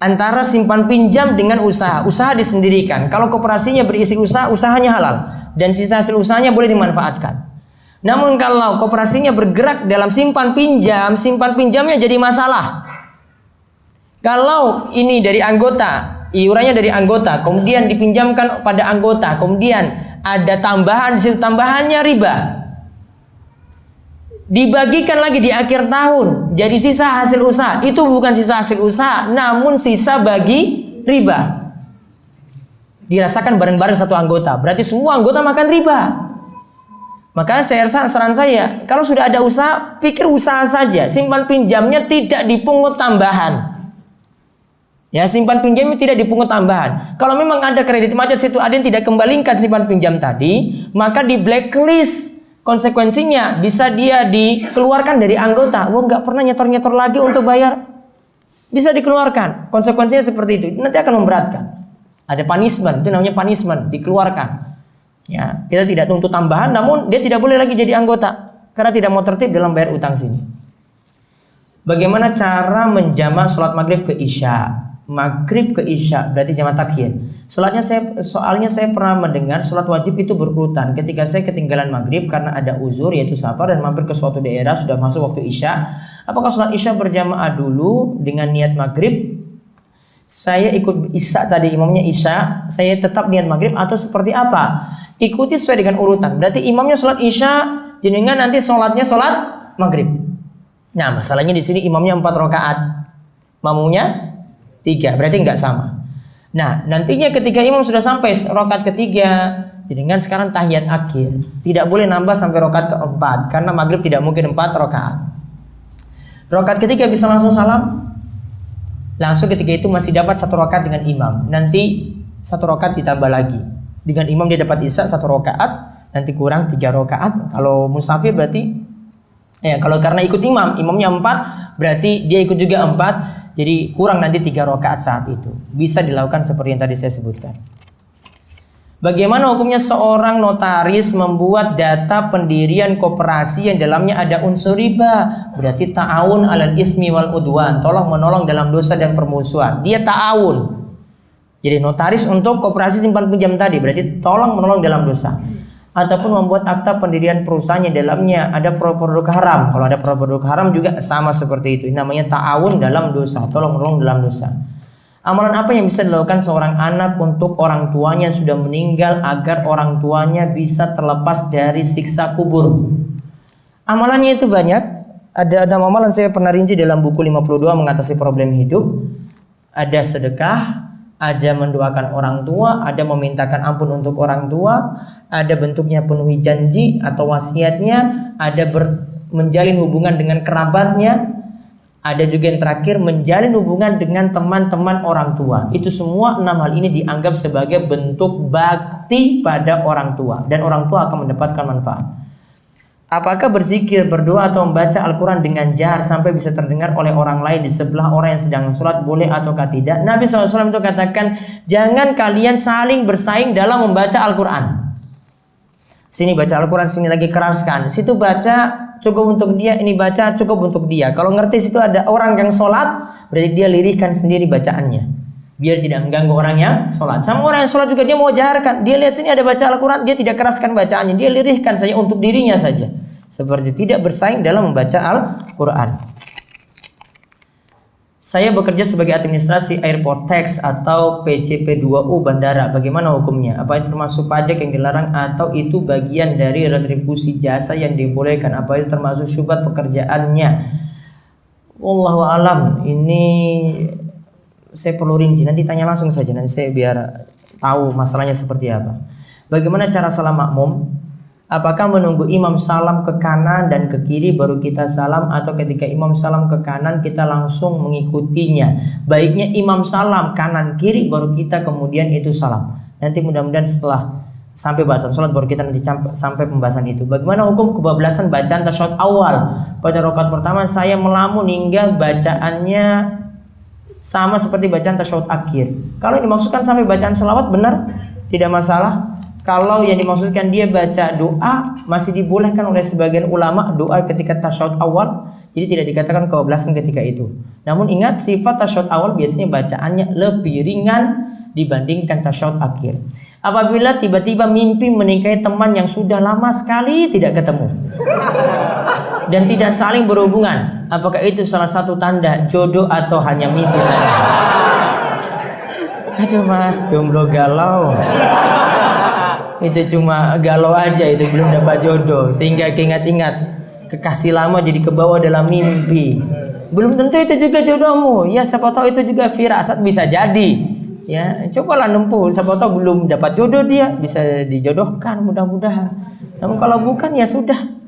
antara simpan pinjam dengan usaha. Usaha disendirikan. Kalau koperasinya berisi usaha, usahanya halal dan sisa hasil usahanya boleh dimanfaatkan. Namun kalau koperasinya bergerak dalam simpan pinjamnya jadi masalah. Kalau ini dari anggota, iurannya dari anggota, kemudian dipinjamkan pada anggota, kemudian ada tambahan, hasil tambahannya riba, dibagikan lagi di akhir tahun jadi sisa hasil usaha, itu bukan sisa hasil usaha namun sisa bagi riba. dirasakan bareng-bareng satu anggota. Berarti semua anggota makan riba. Maka saran saya, kalau sudah ada usaha, pikir usaha saja. Simpan pinjamnya tidak dipungut tambahan. Ya, simpan pinjamnya tidak dipungut tambahan. Kalau memang ada kredit macet situ ada yang tidak kembalikan simpan pinjam tadi, maka di blacklist. Konsekuensinya bisa dia dikeluarkan dari anggota. Wah, nggak pernah nyetor-nyetor lagi untuk bayar. Bisa dikeluarkan. Konsekuensinya seperti itu. Nanti akan memberatkan. Ada punishment, itu namanya punishment, dikeluarkan. Ya, kita tidak tuntut tambahan, namun dia tidak boleh lagi jadi anggota karena tidak mau tertib dalam bayar utang sini. Bagaimana cara menjamak sholat maghrib ke isya? Maghrib ke isya berarti jamak takhir. Soalnya saya pernah mendengar sholat wajib itu berurutan. Ketika saya ketinggalan maghrib karena ada uzur yaitu safar dan mampir ke suatu daerah sudah masuk waktu isya, apakah sholat isya berjamaah dulu dengan niat maghrib? Saya ikut isya tadi, imamnya isya, saya tetap niat maghrib atau seperti apa? Ikuti sesuai dengan urutan. Berarti imamnya sholat isya, jenengan nanti sholatnya sholat maghrib. Nah, masalahnya di sini imamnya 4 rakaat, makmumnya 3, berarti nggak sama. Nah, nantinya ketika imam sudah sampai rakaat ketiga, jenengan sekarang tahiyat akhir, tidak boleh nambah sampai rakaat keempat, karena maghrib tidak mungkin 4 rakaat. Rakaat ketiga bisa langsung salam, langsung ketika itu masih dapat 1 rakaat dengan imam. Nanti 1 rakaat ditambah lagi. Dengan imam dia dapat isya 1 rakaat, nanti kurang 3 rakaat. Kalau musafir berarti kalau karena ikut imamnya 4, berarti dia ikut juga 4, jadi kurang nanti 3 rakaat saat itu. Bisa dilakukan seperti yang tadi saya sebutkan. Bagaimana hukumnya seorang notaris membuat data pendirian koperasi yang dalamnya ada unsur riba? Berarti ta'awun 'alal ismi wal udwan, tolong menolong dalam dosa dan permusuhan. Dia ta'awun. Jadi notaris untuk koperasi simpan pinjam tadi berarti tolong menolong dalam dosa. Ataupun membuat akta pendirian perusahaan yang dalamnya ada produk haram. Kalau ada produk haram juga sama seperti itu. Ini namanya ta'awun dalam dosa, tolong menolong dalam dosa. Amalan apa yang bisa dilakukan seorang anak untuk orang tuanya yang sudah meninggal agar orang tuanya bisa terlepas dari siksa kubur? Amalannya itu banyak. Ada amalan saya pernah rinci dalam buku 52 mengatasi problem hidup. Ada sedekah, ada mendoakan orang tua, ada memintakan ampun untuk orang tua, ada bentuknya penuhi janji atau wasiatnya, ada menjalin hubungan dengan kerabatnya, ada juga yang terakhir menjalin hubungan dengan teman-teman orang tua. Itu semua 6 hal ini dianggap sebagai bentuk bakti pada orang tua dan orang tua akan mendapatkan manfaat. Apakah berzikir, berdoa atau membaca Al-Quran dengan jahar sampai bisa terdengar oleh orang lain di sebelah orang yang sedang sholat boleh ataukah tidak? Nabi SAW itu katakan, jangan kalian saling bersaing dalam membaca Al-Quran. Sini baca Al-Quran, sini lagi keraskan. Situ baca cukup untuk dia, ini baca cukup untuk dia. Kalau ngerti situ ada orang yang sholat, berarti dia lirihkan sendiri bacaannya, biar tidak mengganggu orang yang sholat. Sama orang yang sholat juga dia mau jaharkan. Dia lihat sini ada baca Al-Quran, dia tidak keraskan bacaannya, dia lirihkan saja untuk dirinya saja. Seperti tidak bersaing dalam membaca Al-Quran. Saya bekerja sebagai administrasi airport tax atau PCP2U bandara. Bagaimana hukumnya? Apa itu termasuk pajak yang dilarang atau itu bagian dari retribusi jasa yang dibolehkan? Apa itu termasuk syubhat pekerjaannya? Wallahu alam. Ini saya perlu rinci. Nanti tanya langsung saja. Nanti saya biar tahu masalahnya seperti apa. Bagaimana cara salam makmum? Apakah menunggu imam salam ke kanan dan ke kiri baru kita salam, atau ketika imam salam ke kanan kita langsung mengikutinya? Baiknya imam salam kanan kiri baru kita kemudian itu salam. Nanti mudah-mudahan setelah sampai bahasan sholat baru kita nanti sampai pembahasan itu. Bagaimana hukum kebablasan bacaan tasyahud awal? Pada rakaat pertama saya melamun hingga bacaannya sama seperti bacaan tasyahud akhir. Kalau dimaksudkan sampai bacaan selawat benar, tidak masalah. Kalau yang dimaksudkan dia baca doa, masih dibolehkan oleh sebagian ulama doa ketika tasyahud awal, jadi tidak dikatakan kebablasan ketika itu. Namun ingat, sifat tasyahud awal biasanya bacaannya lebih ringan dibandingkan tasyahud akhir. Apabila tiba-tiba mimpi menikahi teman yang sudah lama sekali tidak ketemu dan tidak saling berhubungan, apakah itu salah satu tanda jodoh atau hanya mimpi saja? Aduh mas, jomblo galau. Itu cuma galau aja, itu belum dapat jodoh, sehingga ingat-ingat kekasih lama jadi kebawa dalam mimpi. Belum tentu itu juga jodohmu. Ya siapa tahu itu juga firasat, bisa jadi. Ya, cobalah nempuh. Siapa tahu belum dapat jodoh dia, bisa dijodohkan mudah-mudahan. Namun kalau bukan ya sudah.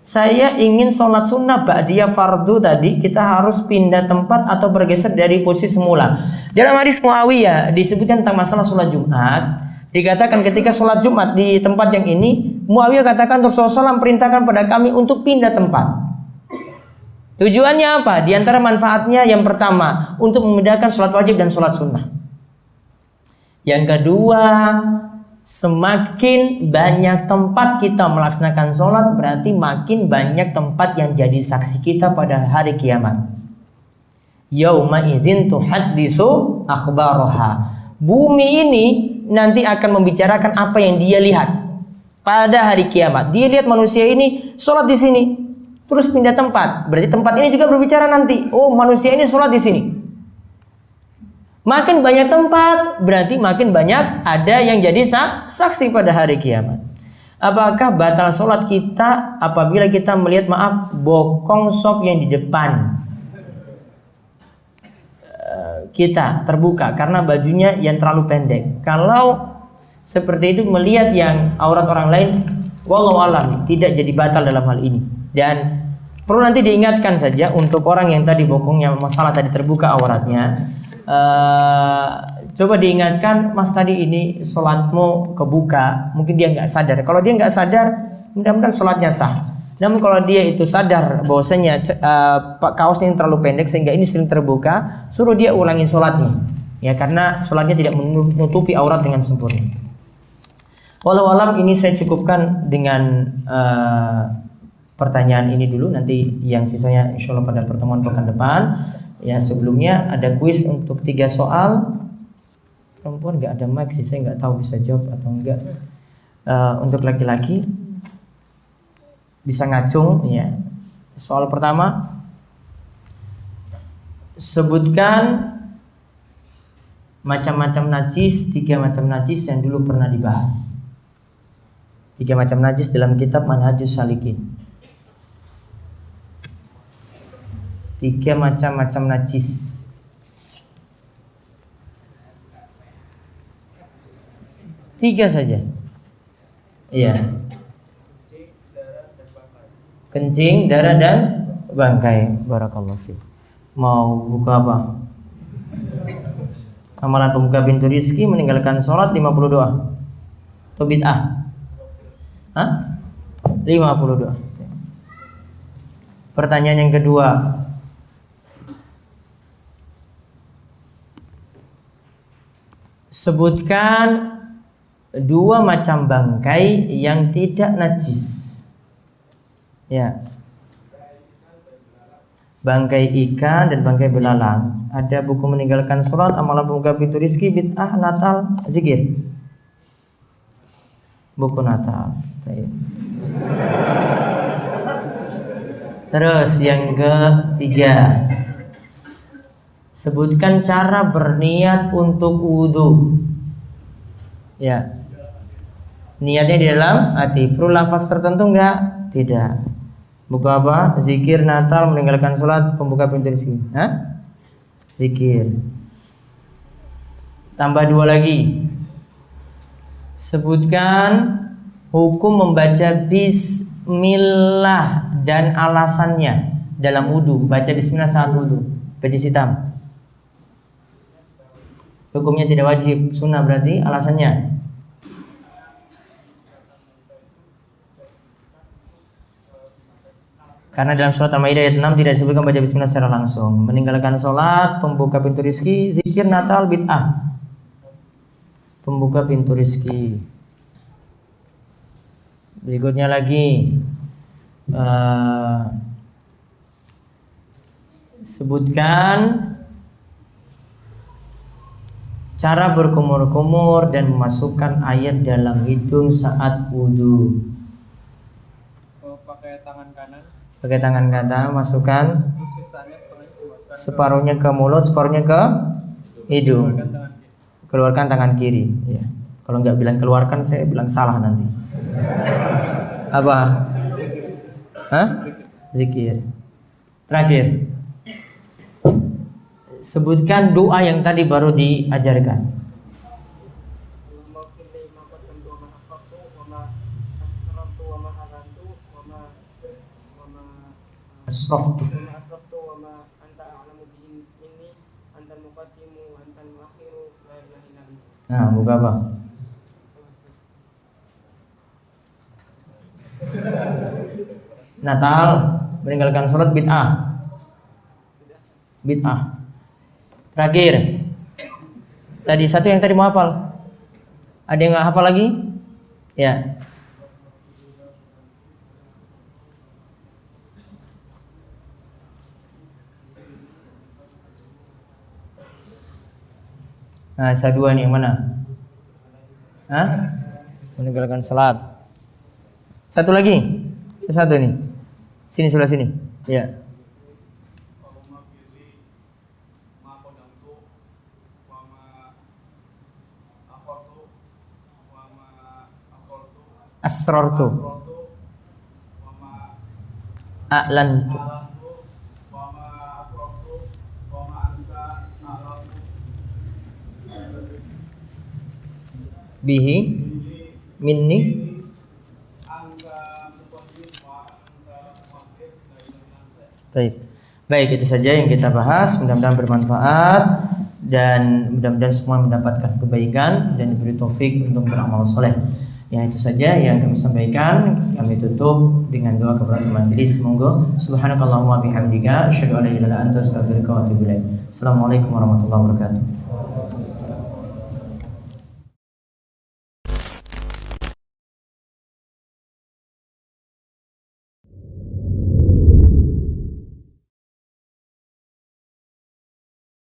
Saya ingin sholat sunnah ba'diyah fardu tadi, kita harus pindah tempat atau bergeser dari posisi semula. Dalam hadis Muawiyah disebutkan tentang masalah sholat Jumat. Dikatakan ketika sholat Jumat di tempat yang ini, Muawiyah katakan Rasulullah SAW perintahkan pada kami untuk pindah tempat. Tujuannya apa? Di antara manfaatnya yang pertama, untuk membedakan sholat wajib dan sholat sunnah. Yang kedua, semakin banyak tempat kita melaksanakan sholat, berarti makin banyak tempat yang jadi saksi kita pada hari kiamat. Yauma idzin tuhaddisu akhbaraha. Bumi ini nanti akan membicarakan apa yang dia lihat pada hari kiamat. Dia lihat manusia ini sholat di sini, terus pindah tempat. Berarti tempat ini juga berbicara nanti. Oh, manusia ini sholat di sini. Makin banyak tempat, berarti makin banyak ada yang jadi saksi pada hari kiamat. Apakah batal sholat kita apabila kita melihat, maaf, bokong sop yang di depan kita terbuka karena bajunya yang terlalu pendek? Kalau seperti itu, melihat yang aurat orang lain, wallahu alam, tidak jadi batal dalam hal ini. Dan perlu nanti diingatkan saja untuk orang yang tadi bokongnya masalah tadi terbuka auratnya. Coba diingatkan, mas tadi ini sholatmu kebuka, mungkin dia nggak sadar. Kalau dia nggak sadar, mudah-mudahan sholatnya sah. Namun kalau dia itu sadar bahwasanya kaosnya yang terlalu pendek sehingga ini sering terbuka, suruh dia ulangi sholatnya, ya, karena sholatnya tidak menutupi aurat dengan sempurna. Walau alam, ini saya cukupkan dengan pertanyaan ini dulu. Nanti yang sisanya insya Allah pada pertemuan pekan depan. Ya, sebelumnya ada kuis untuk 3 soal. Perempuan nggak ada mic sih, saya nggak tahu bisa jawab atau enggak. Untuk laki-laki bisa ngacung, ya. Soal pertama, sebutkan macam-macam najis, 3 macam najis yang dulu pernah dibahas. 3 macam najis dalam kitab Manhajus Salikin. 3 macam-macam najis. Tiga saja. Iya. Kencing, darah dan bangkai. Barakallahu fiik. Mau buka apa? Amalan pembuka pintu rizki, meninggalkan sholat 50 doa. Atau bid'ah? Hah? 50 doa. Pertanyaan yang kedua, sebutkan 2 macam bangkai yang tidak najis. Ya. Bangkai ikan dan bangkai belalang. Ada buku meninggalkan sholat, amalan pembuka pintu rizki, bid'ah, Natal, zikir. Buku Natal. Terus yang ketiga, sebutkan cara berniat untuk wudhu. Ya, niatnya di dalam hati. Perlu lafaz tertentu enggak? Tidak. Buku apa? Zikir, Natal, meninggalkan sholat, pembuka pintu rezeki. Hah? Zikir. Tambah 2 lagi. Sebutkan hukum membaca bismillah dan alasannya dalam wudhu. Baca bismillah saat wudhu. Baju hitam. Hukumnya tidak wajib, sunnah, berarti alasannya. Karena dalam surat Al-Maidah ayat 6 tidak disebutkan baca bismillah secara langsung. Meninggalkan sholat, pembuka pintu rizki, zikir, Natal, bid'ah. Pembuka pintu rizki. Berikutnya lagi, sebutkan cara berkumur-kumur dan memasukkan air dalam hidung saat wudhu. Pakai tangan kanan. Pakai tangan kanan, masukkan separuhnya ke mulut, separuhnya ke hidung. Keluarkan tangan kiri. Ya. Kalau nggak bilang keluarkan, saya bilang salah nanti. Apa? Hah? Zikir. Terakhir. Sebutkan doa yang tadi baru diajarkan. Asraftu. Nah, buka apa? Natal, meninggalkan sholat bid'ah. Bid'ah. Terakhir. Tadi satu yang tadi mau hafal. Ada yang nggak hafal lagi? Ya. Nah, dua nih yang mana? Hah? Meninggalkan salat. Satu lagi. Satu nih. Sini sebelah sini. Ya. Asrartu. A'lantu. Bihi minni. Baik, itu saja yang kita bahas. Mudah-mudahan bermanfaat dan mudah-mudahan semua mendapatkan kebaikan dan diberi taufik untuk beramal soleh. Ya, itu saja yang kami sampaikan. Kami tutup dengan doa kepada majelis. Semoga subhanakallahumma bihamdika asyhadu an la ilaha illa anta astaghfiruka wa atubu ilaik. Assalamualaikum warahmatullahi wabarakatuh.